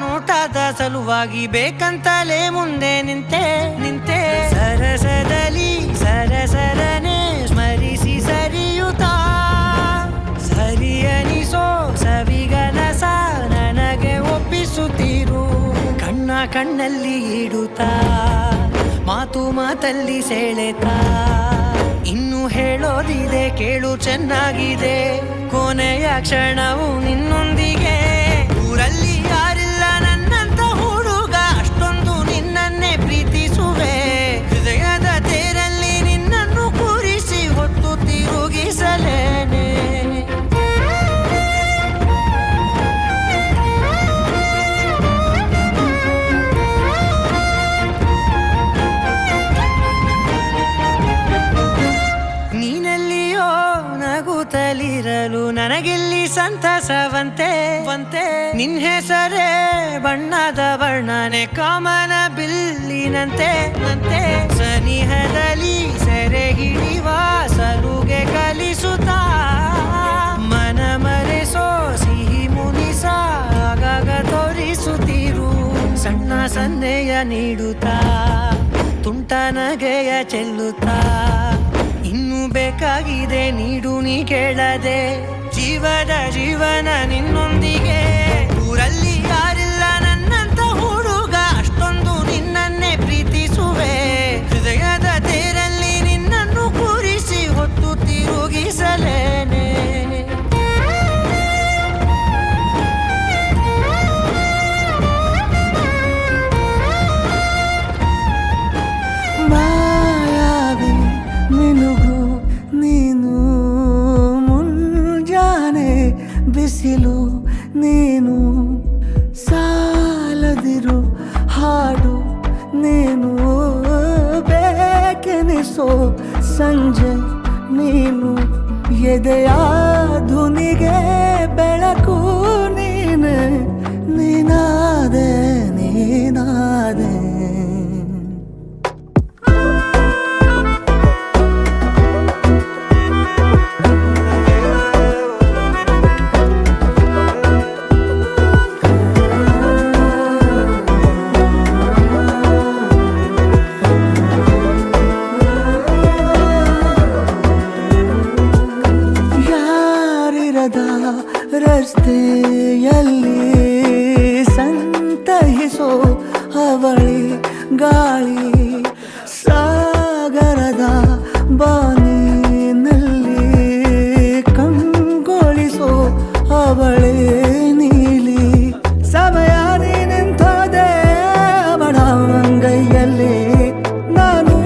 ನೋಟದ ಸಲುವಾಗಿ ಬೇಕಂತಲೇ ಮುಂದೆ ನಿಂತೆ. ಸರಸದಲ್ಲಿ ಸರಸರನೆ ಸ್ಮರಿಸಿ ಸರಿಯುತ್ತಾ, ಸರಿಯನಿಸೋ ಸವಿಗನಸ ನನಗೆ ಒಪ್ಪಿಸುತ್ತೀರು. ಕಣ್ಣಲ್ಲಿ ಇಡುತ್ತಾ, ಮಾತಲ್ಲಿ ಸೆಳೆತಾ, ಇನ್ನು ಹೇಳೋದಿದೆ ಕೇಳು ಚೆನ್ನಾಗಿದೆ. ಕೊನೆಯ ಕ್ಷಣವು ನಿನ್ನೊಂದಿಗೆ. ಊರಲ್ಲಿ ಯಾರಿಲ್ಲ ನನ್ನಂತ ಹುಡುಗ, ಅಷ್ಟೊಂದು ನಿನ್ನನ್ನೇ ಪ್ರೀತಿಸುವೆ. ಹೃದಯದ ತೇರಲ್ಲಿ ನಿನ್ನನ್ನು ಕೂರಿಸಿ ಹೊತ್ತು ತಿರುಗಿಸಲೇನೆ. ನೀನೆಲ್ಲಿಯೋ ನಗುತ್ತಲಿರಲು ನನಗಿಲ್ಲಿ ಸಂತಸವಂತೆ. ನಿನ್ ಹೆಸರೇ ಬಣ್ಣದ ವರ್ಣನೆ ಕಾಮನ ಬಿಲ್ಲಿನಂತೆ. ಸನಿಹದಲ್ಲಿ ಸೆರೆ ಹಿಡಿಯುವ ಸಲುಗೆ ಕಲಿಸುತ್ತಾ, ಮನ ಮರೆಸೋ ಸಿಹಿ ಮುನಿಸ ಆಗಾಗ ತೋರಿಸುತ್ತೀರು. ಸಣ್ಣ ಸನ್ನೆಯ ನೀಡುತ್ತಾ, ತುಂಟ ನಗೆಯ ಚೆಲ್ಲುತ್ತಾ, ಇನ್ನು ಬೇಕಾಗಿದೆ ನೀಡು ನೀ ಕೇಳದೆ. ಜೀವನ ನಿನ್ನೊಂದಿಗೆ. ಊರಲ್ಲಿ ಯಾರಿಲ್ಲ ನನ್ನಂತ ಹುಡುಗ, ಅಷ್ಟೊಂದು ನಿನ್ನನ್ನೇ ಪ್ರೀತಿಸುವೆ. ಹೃದಯದ ತೇರಲ್ಲಿ ನಿನ್ನನ್ನು ಕೂರಿಸಿ ಹೊತ್ತು ತಿರುಗಿಸಲೇನೆ. ಮಾಯಾವಿ ಮಿನುಗು ನೀನು, ಮುಂಜಾನೆ ಬಿಸಿಲು ನೀನು, ಸಾಲದಿರು ಹಾಡು ನೀನು, ಬೇಕೆನಿಸೋ ಸಂಜೆ ನೀನು, ಎದೆಯ ಧುನಿಗೆ ಬೆಳಕು ನೀನೆ. ನೀನಾದೆ ರಸ್ತೆಯಲ್ಲಿ ಸಂತಹಿಸೋ ಅವಳಿ ಗಾಳಿ, ಸಾಗರದ ಬಾನಿನಲ್ಲಿ ಕಂಗೊಳಿಸೋ ಅವಳೆ ನೀಲಿ. ಸಮಯ ನಿಂತೋದೆ ಅವಳ ಅಂಗೈಯಲ್ಲಿ, ನಾನು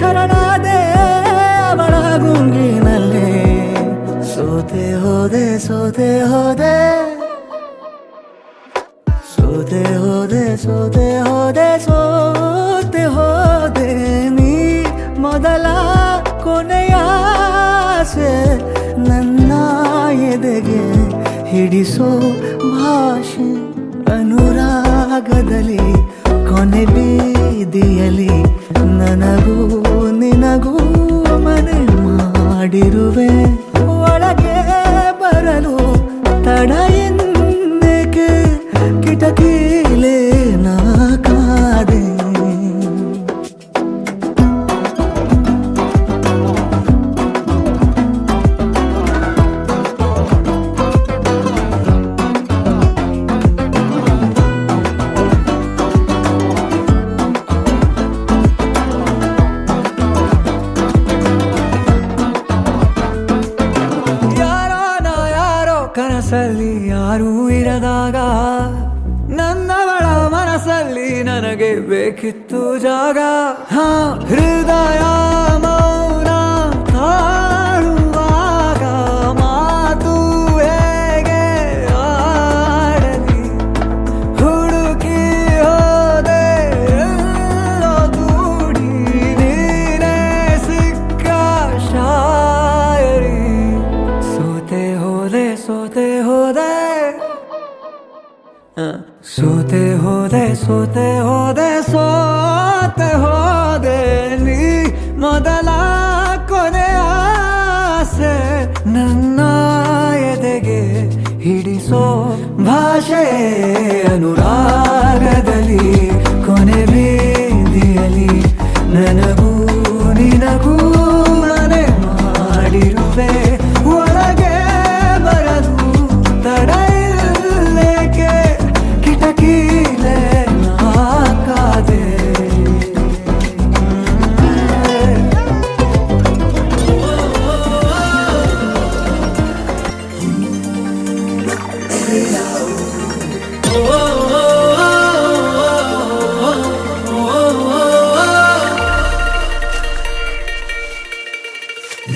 ಶರಣಾದೆ ಅವಳ ಗುಂಗಿನಲ್ಲಿ. ಸೋತೆ ಹೋದೆ ಸೋತೆ ಹೋದೆ ಸೋತೆ ಹೋದೆ ಸೋತೆ ಹೋದೆ ಸೋತೆ ಹೋದೆ. ನೀ ಮೊದಲ ಕೊನೆಯ ಆಸೆ ನನ್ನ ಎದೆಗೆ ಹಿಡಿಸೋ ಭಾಷೆ. ಅನುರಾಗದಲ್ಲಿ ಕೊನೆ ಬೀದಿಯಲ್ಲಿ ನನಗೂ ನಿನಗೂ ಮನೆ ಮಾಡಿರುವೆ. ಒಳಗೆ ಬರಲು ತಡ ಯಾರೂ ಇರದಾಗ ನನ್ನವಳ ಮನಸ್ಸಲ್ಲಿ ನನಗೆ ಬೇಕಿತ್ತು ಜಾಗ. ಹೃದಯ ಮೌನ ತಾಳುವಾಗ ಮಾತು ಹೇಗೆ ಆಡಲಿ, ಹುಡುಕಿ ಹೋದೆ ಎಲ್ಲೋ ದೂಡಿ ನೀನೇ ಸಿಕ್ಕ ಶಾಯರಿ. ಸೋತೆ ಹೋದೆ ಸೋತೆ ಹೋದೆ ಸೋತೆ ಹೋದೆ ಸೋತೆ ಹೋದೆ ಸೋತೆ ಹೋದೆ ನೀ ಮೊದಲ ಕೊನೆ ಆಸೆ ನನ್ನ ಎದೆಗೆ ಹಿಡಿಸೋ ಭಾಷೆ ಅನುರಾಗದಲ್ಲಿ ಕೊನೆ ಬೀದಿಯಲ್ಲಿ ನನಗೂ ನಿನಗೂ ಮನೆ ಮಾಡಿರುವೆ ಒಳಗೆ ಬರದು ತಡ ಇಲ್ಲೇಕೆ ಕಿಟಕಿಲೆ ನಾಕಾದೆ.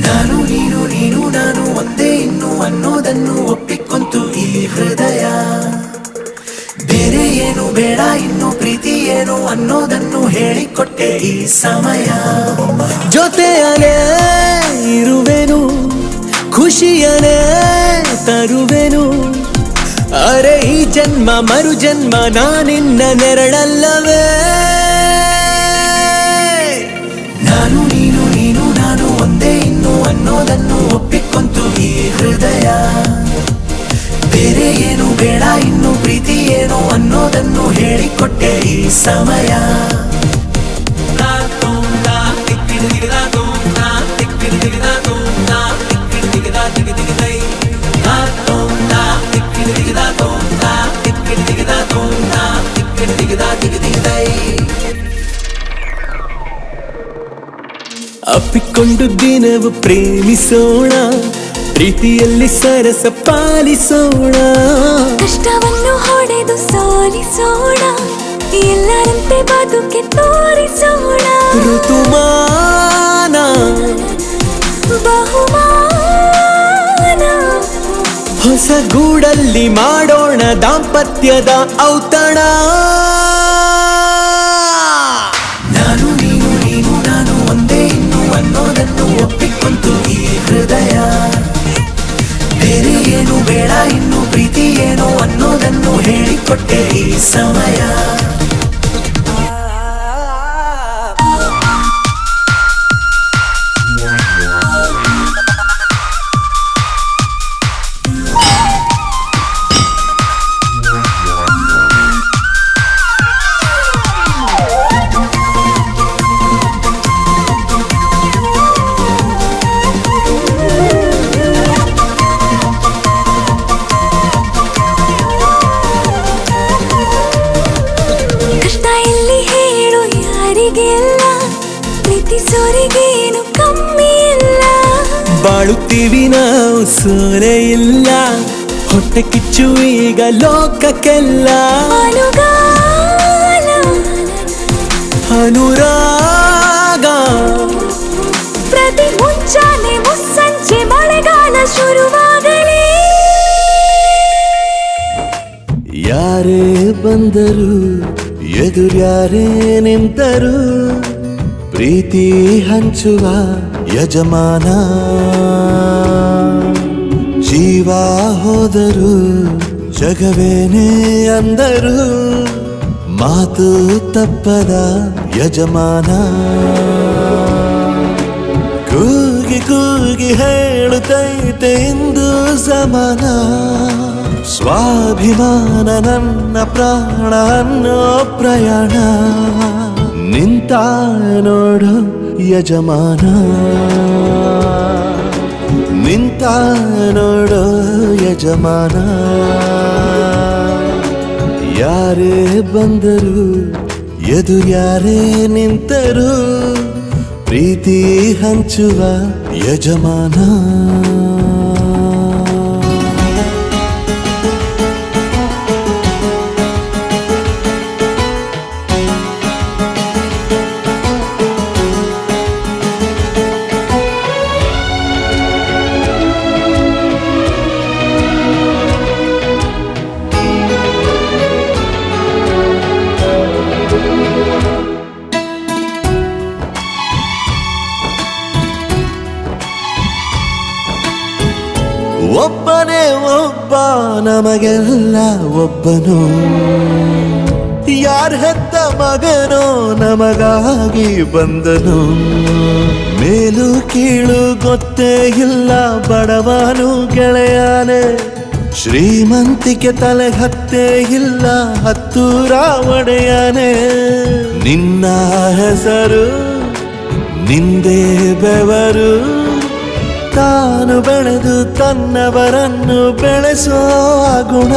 ನಾನು ನೀನು ನೀನು ನಾನು ಒಂದೇ ಇನ್ನು ಅನ್ನೋದನ್ನು ಒಪ್ಪಿಕೊಂತು ಈ ಹೃದಯ. ಬೇರೆ ಏನು ಬೇಡ ಇನ್ನು ಪ್ರೀತಿ ಏನು ಅನ್ನೋದನ್ನು ಹೇಳಿಕೊಟ್ಟೆ ಈ ಸಮಯ. ಜೊತೆಯನೇ ಇರುವೆನು, ಖುಷಿಯನೇ ತರುವೆನು. ಅರೆ ಈ ಜನ್ಮ ಮರು ಜನ್ಮ ನಾನಿನ್ನ ನೆರಳಲ್ಲವೇ. ನಾನು ನೀನು ನೀನು ನಾನು ಒಂದೇ ಇನ್ನು ಅನ್ನೋದನ್ನು ಒಪ್ಪಿಕೊಂತು ಈ ಹೃದಯ. ಬೇರೆ ಏನು ಬೇಡ ಇನ್ನು ಪ್ರೀತಿ ಏನು ಅನ್ನೋದನ್ನು ಹೇಳಿಕೊಟ್ಟೆ ಈ ಸಮಯ. ಅಪ್ಪಿಕೊಂಡು ದಿನವು ಪ್ರೇಮಿಸೋಣ, ಪ್ರೀತಿಯಲ್ಲಿ ಸರಸ ಪಾಲಿಸೋಣ. ಕಷ್ಟವನ್ನು ಹೊಡೆದು ಸೋಲಿಸೋಣ, ಎಲ್ಲರಂತೆ ಬದುಕೆ ತೋರಿಸೋಣ. ಋತುಮಾನ ಬಹುಮಾನ ಹೊಸ ಗೂಡಲ್ಲಿ ಮಾಡೋಣ ದಾಂಪತ್ಯದ ಔತಣ. ನಾನು ನೀನು ನೀನು ನಾನು ಒಂದೇ ಇನ್ನು ಅನ್ನೋದನ್ನು ಒಪ್ಪಿಕೊಂತು ಈ ಹೃದಯ. ಬೇರೆ ಏನು ಬೇಡ ಇನ್ನು ಪ್ರೀತಿ ಏನು ಅನ್ನೋದನ್ನು ಹೇಳಿಕೊಟ್ಟೆ ಈ ಸಮಯ. ಪ್ರೀತಿಸೋರಿಗೇನು ಕಮ್ಮಿ ಇಲ್ಲ, ಬಾಳುತ್ತೀವಿ ನಾವು ಸೋಲೆ ಇಲ್ಲ. ಹೊಟ್ಟೆ ಕಿಚ್ಚು ಈಗ ಲೋಕಕ್ಕೆಲ್ಲ ಅನುರಾಗ. ಪ್ರತಿ ಮುಂಚಾನೆ ಮುಸ್ಸಂಜೆ ಮಳೆಗಾಲ ಶುರುವಾಗಲಿ. ಯಾರೇ ಬಂದರು ಎದುರ್ಯಾರೇ ನಿಂತರು, ಪ್ರೀತಿ ಹಂಚುವ ಯಜಮಾನ. ಜೀವ ಹೋದರು ಜಗವೇನೇ ಅಂದರು, ಮಾತು ತಪ್ಪದ ಯಜಮಾನ. ಕೂಗಿ ಕೂಗಿ ಹೇಳುತ್ತೈತೆ ಇಂದು ಸಮಾನ. ಸ್ವಾಭಿಮಾನ ನನ್ನ ಪ್ರಾಣ ಅನ್ನೋ ಪ್ರಯಾಣ. ನಿಂತ ನೋಡು ಯಜಮಾನ, ನಿಂತ ನೋಡು ಯಜಮಾನ. ಯಾರೇ ಬಂದರು ಎದುರ್ಯಾರೇ ನಿಂತರು, ಪ್ರೀತಿ ಹಂಚುವ ಯಜಮಾನ. ನಮಗೆಲ್ಲ ಒಬ್ಬನು ಯಾರ ಹೆತ್ತ ಮಗನೋ ನಮಗಾಗಿ ಬಂದನು ಮೇಲು ಕೀಳು ಗೊತ್ತೇ ಇಲ್ಲ ಬಡವನು ಗೆಳೆಯಾನೆ ಶ್ರೀಮಂತಿಕೆ ತಲೆ ಹತ್ತೇ ಇಲ್ಲ ಹತ್ತೂರ ಒಡೆಯಾನೆ ನಿನ್ನ ಹೆಸರು ನಿಂದೇ ಬೆವರು ತಾನು ಬೆಳೆದು ತನ್ನವರನ್ನು ಬೆಳೆಸೋ ಗುಣ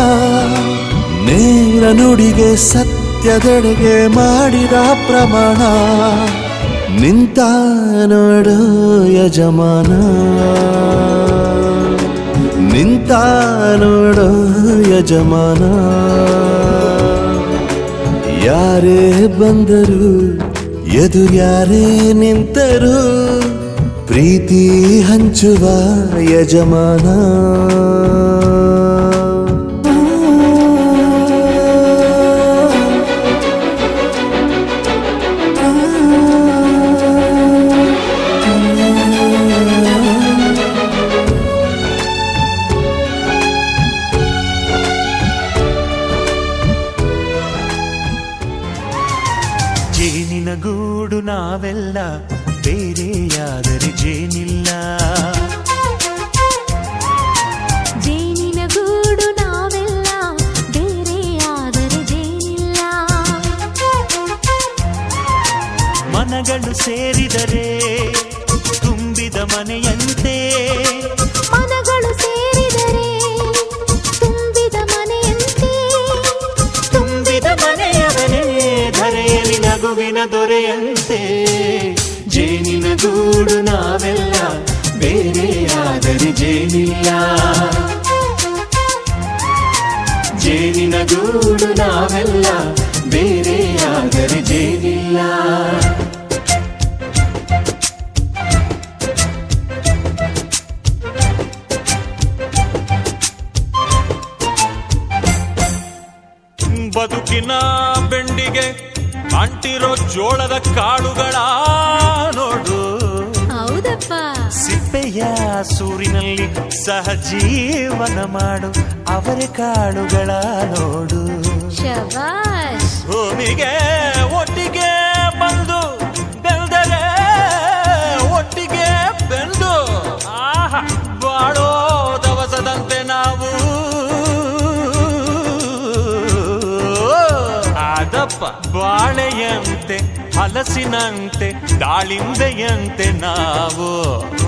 ನೇರ ನುಡಿಗೆ ಸತ್ಯದೆಡೆಗೆ ಮಾಡಿದ ಪ್ರಮಾಣ ನಿಂತ ನೋಡು ಯಜಮಾನ ನಿಂತ ನೋಡು ಯಜಮಾನ ಯಾರೇ ಬಂದರು ಎದುರ್ಯಾರೇ ನಿಂತರು ಪ್ರೀತಿ ಹಂಚುವ ಯಜಮಾನ ಜೇನಿನ ಗೂಡು ನಾವೆಲ್ಲ ಬೇರೆಯಾದರೆ ಜೇನಿಲ್ಲ ಜೇನಿನ ಗೂಡು ನಾವೆಲ್ಲ ಬೇರೆಯಾದರೆ ಜೇನಿಲ್ಲ ಮನಗಳು ಸೇರಿದರೆ ತುಂಬಿದ ಮನೆಯಂತೆ ಮನಗಳು ಸೇರಿದರೆ ತುಂಬಿದ ಮನೆಯಂತೆ ತುಂಬಿದ ಮನೆಯವನೇ ಧರೆಯಲ್ಲಿ ನಗುವಿನ ದೊರೆಯಂತೆ ಜೇನಿನ ಗೂಡು ನಾವೆಲ್ಲ ಬೇರೆಯಾದರೆ ಜೇನಿಲ್ಲ ಜೇನಿನ ಗೂಡು ನಾವೆಲ್ಲ ಬೇರೆಯಾದರೆ ಜೇನಿಲ್ಲ ಬದುಕಿನ ಬೆಂಡಿಗೆ ಅಂಟಿರೋ ಜೋಳದ ಕಾಳುಗಳ ನೋಡು ಹೌದಪ್ಪ ಸಿಪ್ಪೆಯ ಸೂರಿನಲ್ಲಿ ಸಹಜೀವನ ಮಾಡು ಅವರೆ ಕಾಳುಗಳ ನೋಡು ಶಬಾಷ್ ಭೂಮಿಗೆ ಒಟ್ಟಿಗೆ ಬಂದು ಬೆಳೆದರೆ ಒಟ್ಟಿಗೆ ಬೆಂದು ಆಹಾ ಬಾಳೋ ದವಸದಂತೆ ನಾವು ಅದಪ್ಪ ಬಾಳೆಯಂತೆ ಹಲಸಿನಂತೆ ದಾಳಿಂಬೆಯಂತೆ ನಾವು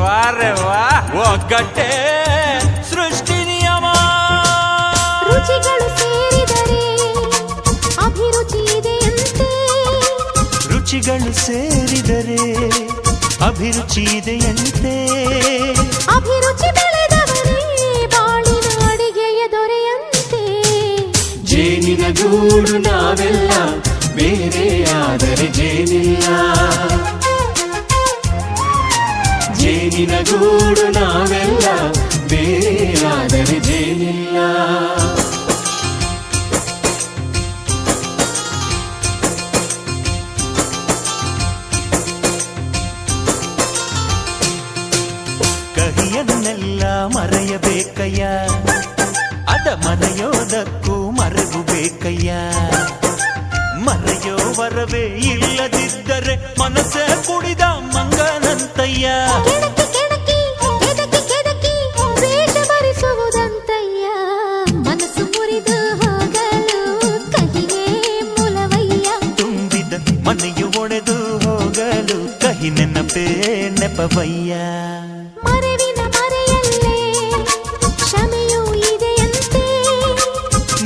ವಾರೆ ವಾ ಒಗ್ಗಟ್ಟೆ ಸೃಷ್ಟಿ ನಿಯಮ ರುಚಿಗಳು ಸೇರಿದರೆ ಅಭಿರುಚಿ ಇದೆಯಂತೆ ರುಚಿಗಳು ಸೇರಿದರೆ ಅಭಿರುಚಿ ಇದೆಯಂತೆ ಅಭಿರುಚಿ ಬೆಳೆದವರೇ ಬಾಳಿನ ಅಡಿಗೆಯ ದೊರೆಯಂತೆ ಜೇನಿನ ಗೂಡು ನಾವೆಲ್ಲ ಬೇರೆಯಾದರೆ ಜೇನಿಲ್ಲ ಜೇನಿನ ಗೂಡು ನಾವೆಲ್ಲ ಬೇರೆಯಾದರೆ ಜೇನಿಲ್ಲ ಕಹಿಯನ್ನೆಲ್ಲ ಮರೆಯಬೇಕಯ್ಯ ಅದ ಮರೆಯೋದಕ್ಕೂ ಮರೆವು ಬೇಕಯ್ಯ ಮರೆಯೋ ವರವೇ ಇಲ್ಲದಿದ್ದರೆ ಮನಸ್ಸೇ ಕುಡಿದ ಮಂಗನಂತಯ್ಯ ಕೆಣಕಿ ಕೆಣಕಿ ಕೆದಕಿ ಕೆದಕಿ ವೇಷ ಭರಿಸುವುದಂತಯ್ಯ ಮನಸ್ಸು ಮುರಿದು ಹೋಗಲು ಕಹಿಯೇ ಮೂಲವಯ್ಯ ತುಂಬಿದ ಮನೆಯು ಒಡೆದು ಹೋಗಲು ಕಹಿ ನೆನಪೇ ನೆಪವಯ್ಯ ಮರೆವಿನ ಮರೆಯಲ್ಲೇ ಕ್ಷಮೆಯೂ ಇದೆಯಂತೆ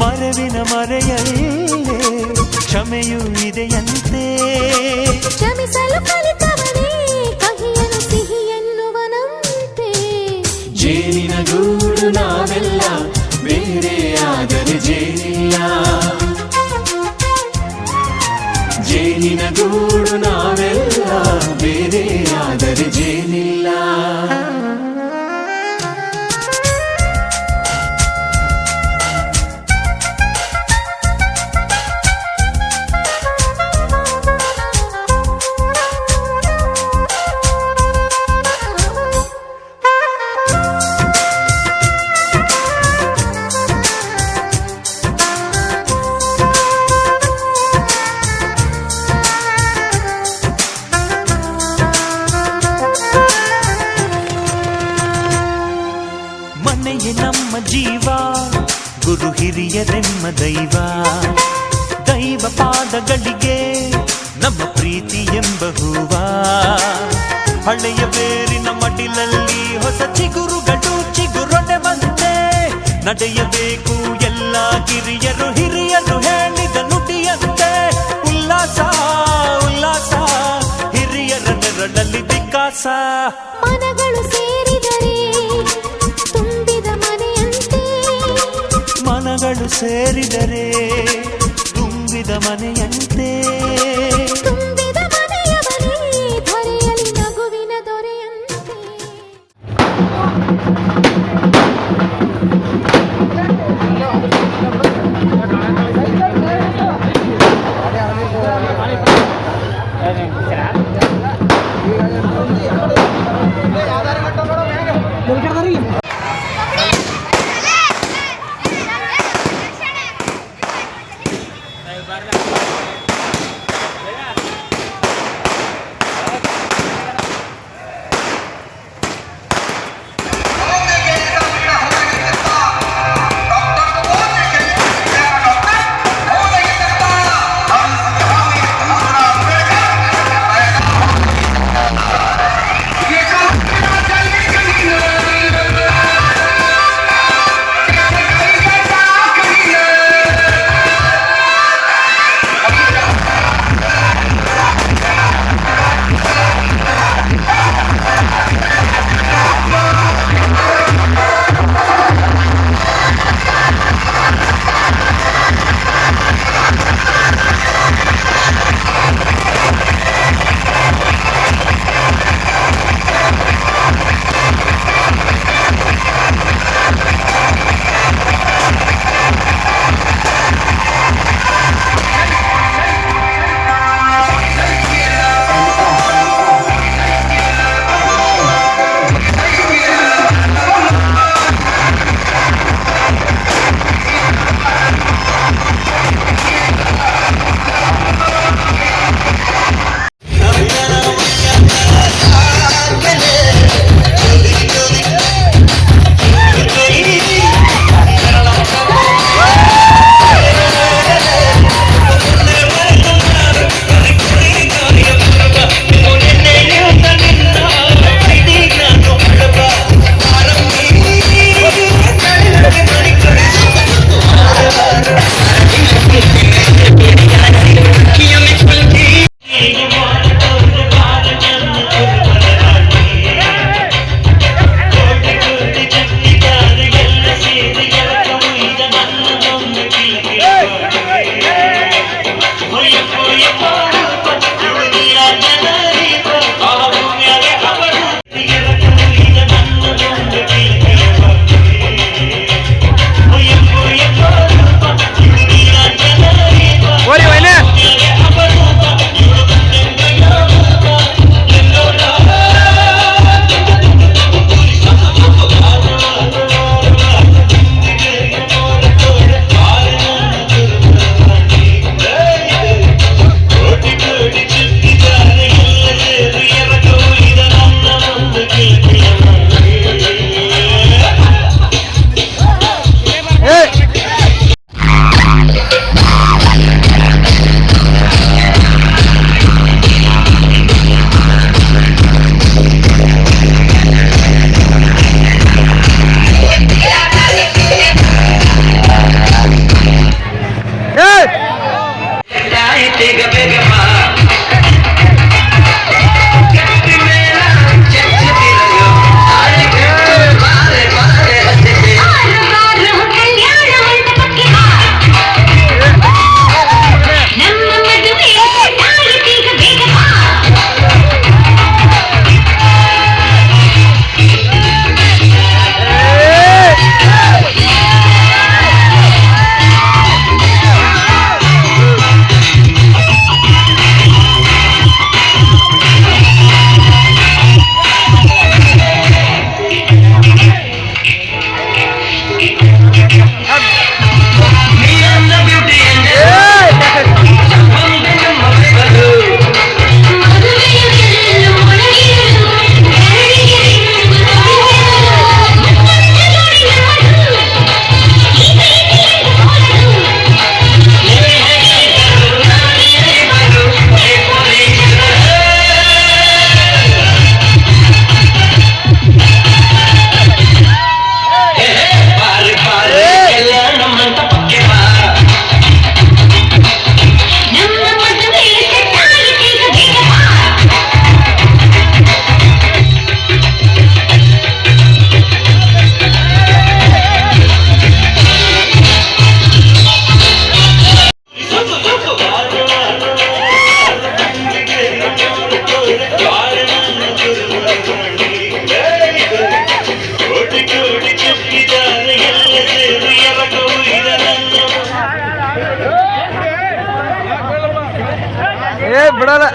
ಮರೆವಿನ ಮರೆಯಲ್ಲೇ ಕ್ಷಮೆಯೂ ಇದೆಯಂತೆ ಕ್ಷಮಿಸಲು ಕಲಿತವನೇ ಕಹಿಯನ್ನು ಸಿಹಿ ಎನ್ನುವನಂತೆ ಜೇನಿನ ಗೂಡು ನಾವೆಲ್ಲ ಬೇರೆಯಾದರೆ ಜೇನಿಲ್ಲ ಜೇನಿನ ಗೂಡು ನಾವೆಲ್ಲ ಬೇರೆಯಾದರೆ ಜೇನಿಲ್ಲ ಹಿರಿಯರೆಮ್ಮ ದೈವ ದೈವ ಪಾದಗಳಿಗೆ ನಮ್ಮ ಪ್ರೀತಿ ಎಂಬ ಹೂವ ಹಳೆಯ ಬೇರಿನ ಮಡಿಲಲ್ಲಿ ಹೊಸ ಚಿಗುರುಗಳು ಚಿಗುರೊಡೆ ಬಂತೆ ನಡೆಯಬೇಕು ಎಲ್ಲ ಕಿರಿಯರು ಹಿರಿಯರು ಹೇಳಿದ ನುಡಿಯಂತೆ ಉಲ್ಲಾಸ ಉಲ್ಲಾಸ ಹಿರಿಯರ ನೆರಳಲ್ಲಿ ವಿಕಾಸ ಮನಗಳು ಸೇರಿದರೆ ತುಂಬಿದ ಮನೆಯಂತೆ ಮನಗಳು ಸೇರಿದರೆ ತುಂಬಿದ ಮನೆಯಂತೆ ತುಂಬಿದ ಮನೆಯವನೇ ಧರೆಯಲ್ಲಿ ನಗುವಿನ ದೊರೆಯಂತೆ ಬಿಡಲ್ಲ.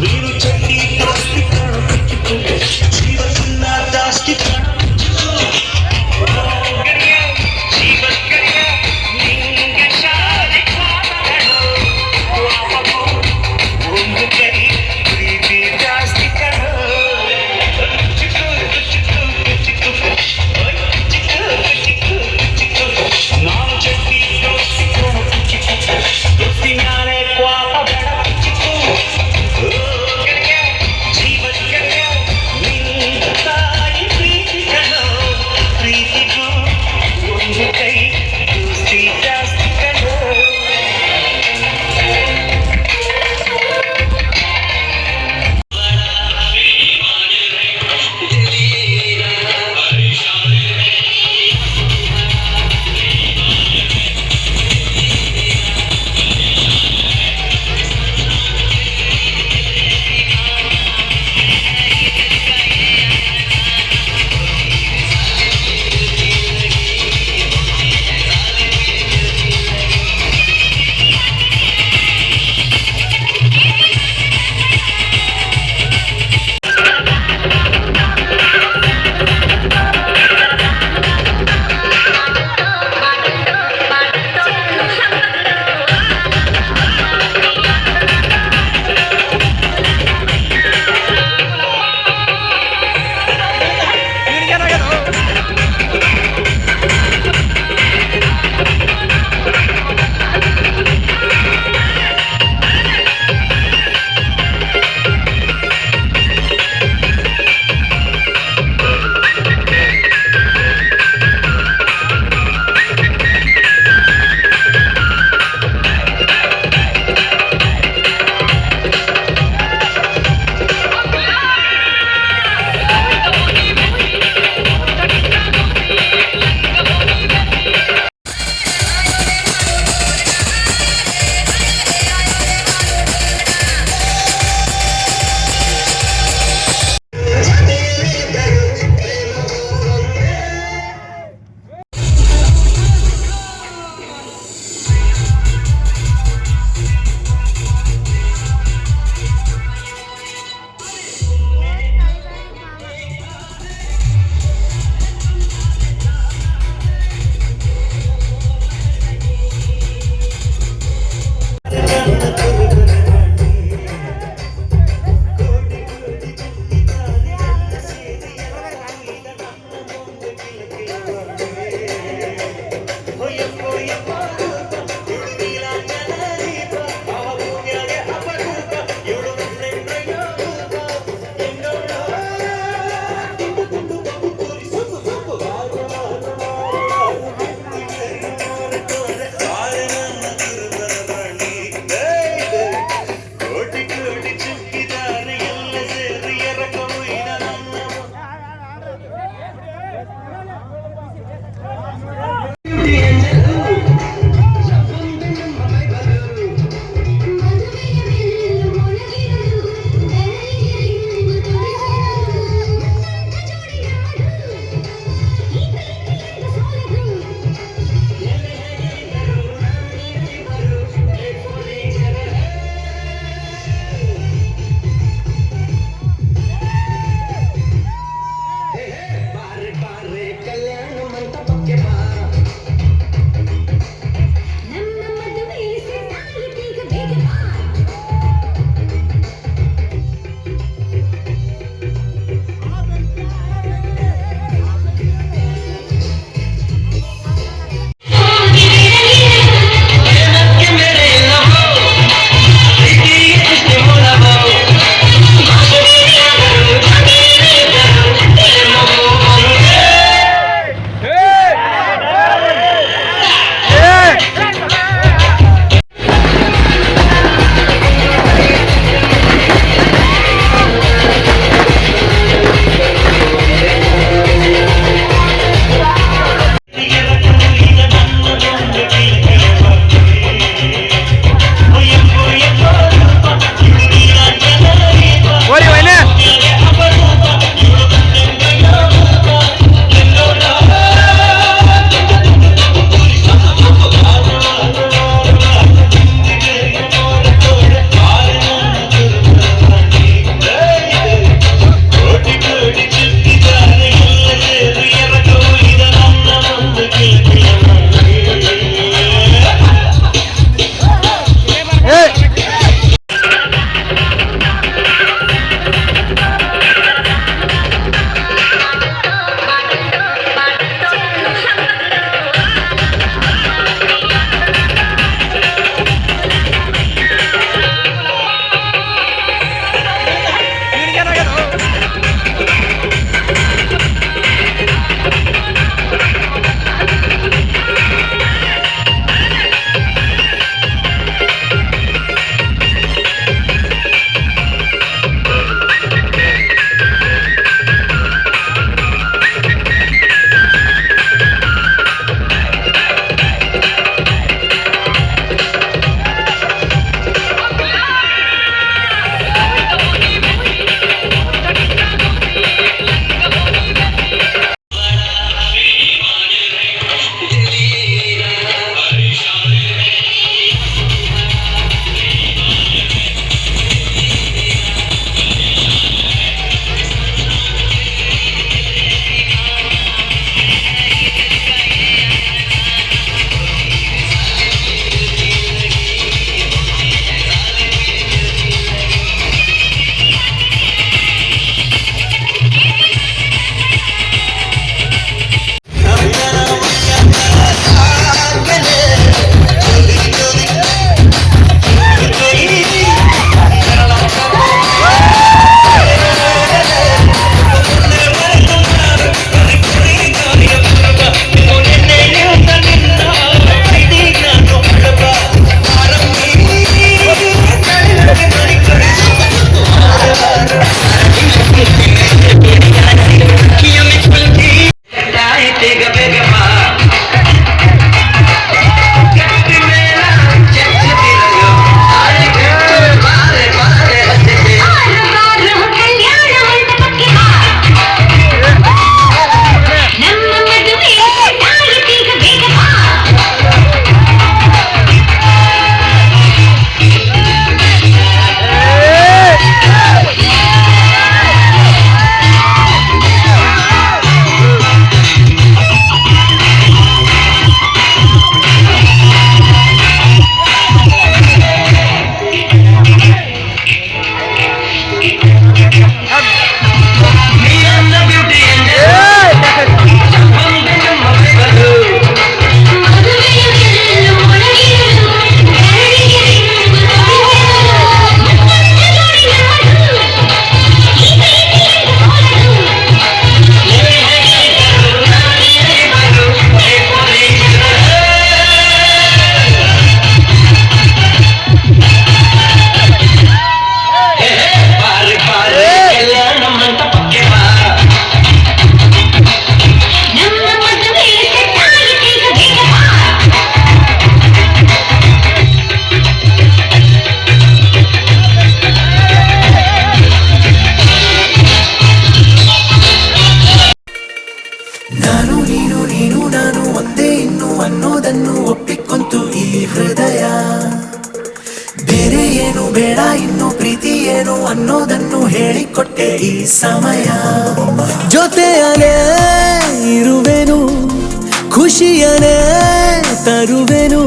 ನೀನು ಚಟ್ಟಿ ಬೇಡ ಇನ್ನು ಪ್ರೀತಿ ಏನು ಅನ್ನೋದನ್ನು ಹೇಳಿಕೊಟ್ಟೆ ಈ ಸಮಯ. ಜೊತೆಯನೇ ಇರುವೆನು, ಖುಷಿಯನೇ ತರುವೆನು.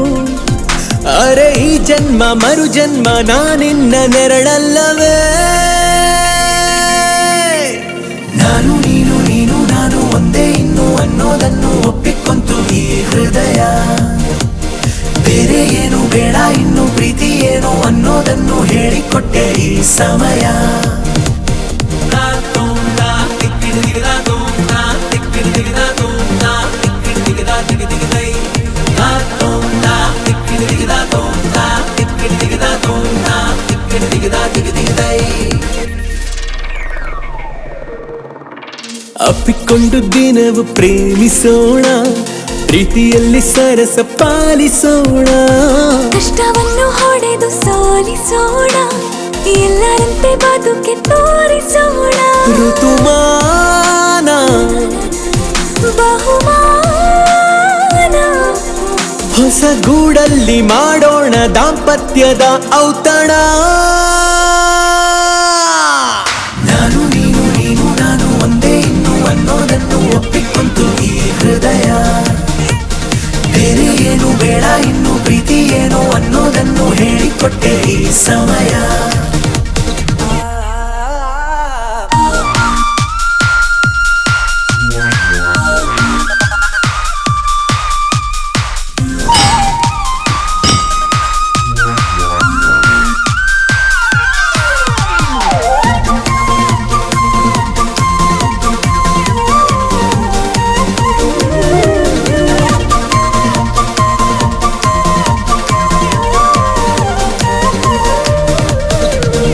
ಅರೆ ಈ ಜನ್ಮ ಮರು ಜನ್ಮ ನಾನಿನ್ನ ನೆರಳಲ್ಲವೇ. ನಾನು ನೀನು ನೀನು ನಾನು ಒಂದೇ ಇನ್ನು ಅನ್ನೋದನ್ನು ಒಪ್ಪಿಕೊಂತು ಈ ಹೃದಯ. ಬೇರೆ ಏನು ಬೇಡ ಇನ್ನು ಪ್ರೀತಿ ಏನು ಅನ್ನೋದನ್ನು ಹೇಳಿಕೊಟ್ಟೆ ಈ ಸಮಯ. ಅಪ್ಪಿಕೊಂಡು ದಿನವು ಪ್ರೇಮಿಸೋಣ, ಪ್ರೀತಿಯಲ್ಲಿ ಸರಸ ಪಾಲಿಸೋಣ. ಕಷ್ಟವನ್ನು ಹೊಡೆದು ಸೋಲಿಸೋಣ, ಎಲ್ಲರಂತೆ ಬದುಕೆ ತೋರಿಸೋಣ. ಋತುಮಾನ ಬಹುಮಾನ ಹೊಸ ಗೂಡಲ್ಲಿ ಮಾಡೋಣ ದಾಂಪತ್ಯದ ಔತಣ. ನಾನು ನೀನು ನೀನು ನಾನು ಒಂದೇ ಇನ್ನು ಅನ್ನೋದನ್ನು ಒಪ್ಪಿಕೊಂತು ಈ ಹೃದಯ. ಬೇರೆ ಏನು ಬೇಡ ಇನ್ನು ಪ್ರೀತಿ ಏನು ಅನ್ನೋದನ್ನು ಹೇಳಿಕೊಟ್ಟೆ ಈ ಸಮಯ.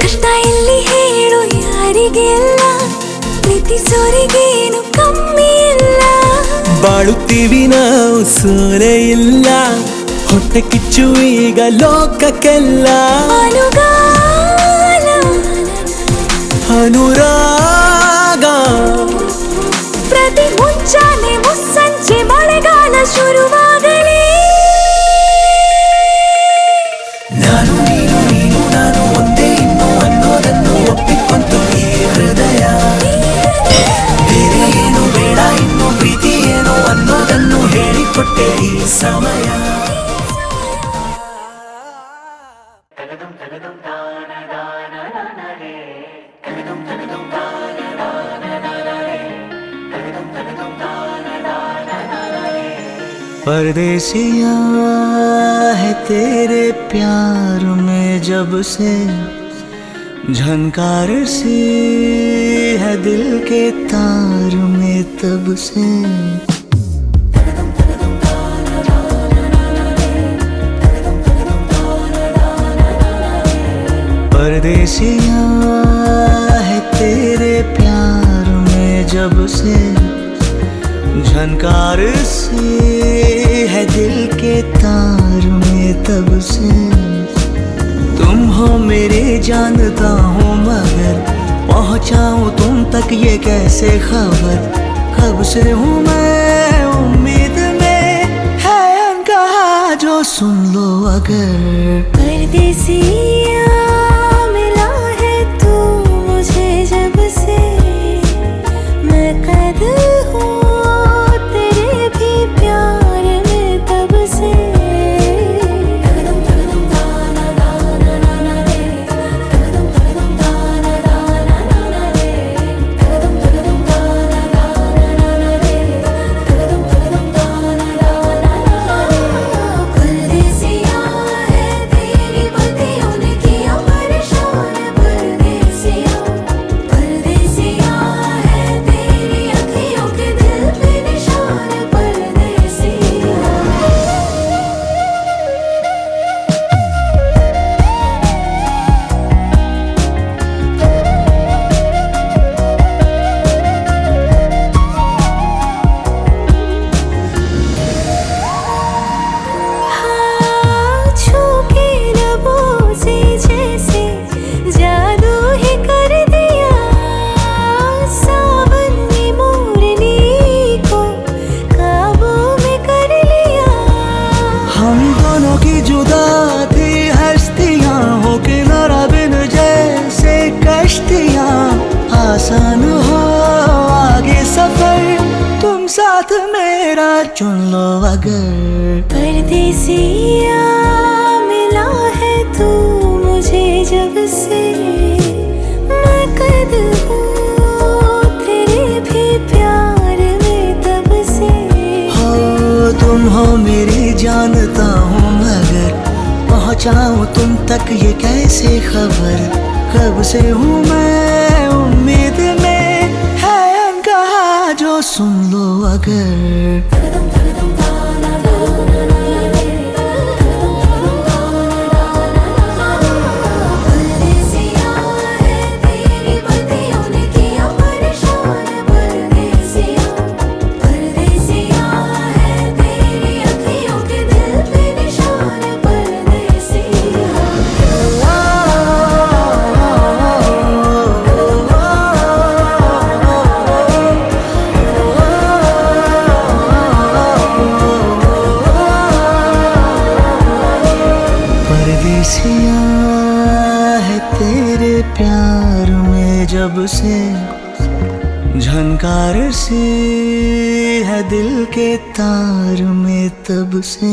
ಕಷ್ಟ ಎಲ್ಲಿ ಹೇಳು ಯಾರಿಗೆಲ್ಲ, ಪ್ರೀತಿಸೋರಿಗೇನು ಕಮ್ಮಿ ಇಲ್ಲ. ಬಾಳುತ್ತೀವಿ ನಾವು ಸೋಲೆ ಇಲ್ಲ, ಹೊಟ್ಟೆ ಕಿಚ್ಚು ಈಗ ಲೋಕಕ್ಕೆಲ್ಲ. ಅನುಗಾಲ ಅನುರಾಗ ಪ್ರತಿ ಮುಂಚಾನೆ ಮುಸ್ಸಂಜೆ ಮಳೆಗಾಲ ಶುರುವಾಗಲಿ. ನಾನು ನೀನು ನೀನು ನಾನು ಒಂದೇ ಇನ್ನು ಅನ್ನೋದನ್ನು ಒಪ್ಪಿಕೊಂತು ಈ ಹೃದಯ. ಬೇರೆ ಏನು ಬೇಡ ಇನ್ನು ಪ್ರೀತಿ ಏನು ಅನ್ನೋದನ್ನು ಹೇಳಿಕೊಟ್ಟೆ ಈ ಸಮಯ. परदेसिया है तेरे प्यार में जब से, झनकार सी है दिल के तार में तब से. परदेसिया है तेरे प्यार में जब से, झनकार सी है दिल के तार में तब से. तुम हो मेरे जानता हूँ मगर पहुँचाऊँ तुम तक ये कैसे खबर. कब से हूँ मैं उम्मीद में, है अनकहा जो सुन लो अगर. परदेसिया मिला है तू मुझे जब से, मैं कैद हूँ तेरे भी प्यार में तब से. परदेसिया है तेरी बत्तियों ने किया साथ मेरा चुन लो अगर। परदेसिया मिला है तू मुझे जब से, मैं कैद हूँ तेरे भी प्यार में तब से। हो तुम हो मेरी जानता हूँ मगर पहुँचाऊँ तुम तक ये कैसे खबर। कब से हूँ मैं उम्मीद में, है अनकहा जो सुन लो अगर। परदेसिया है तेरे प्यार में जब से, झनकार सी है दिल के तार में तब से।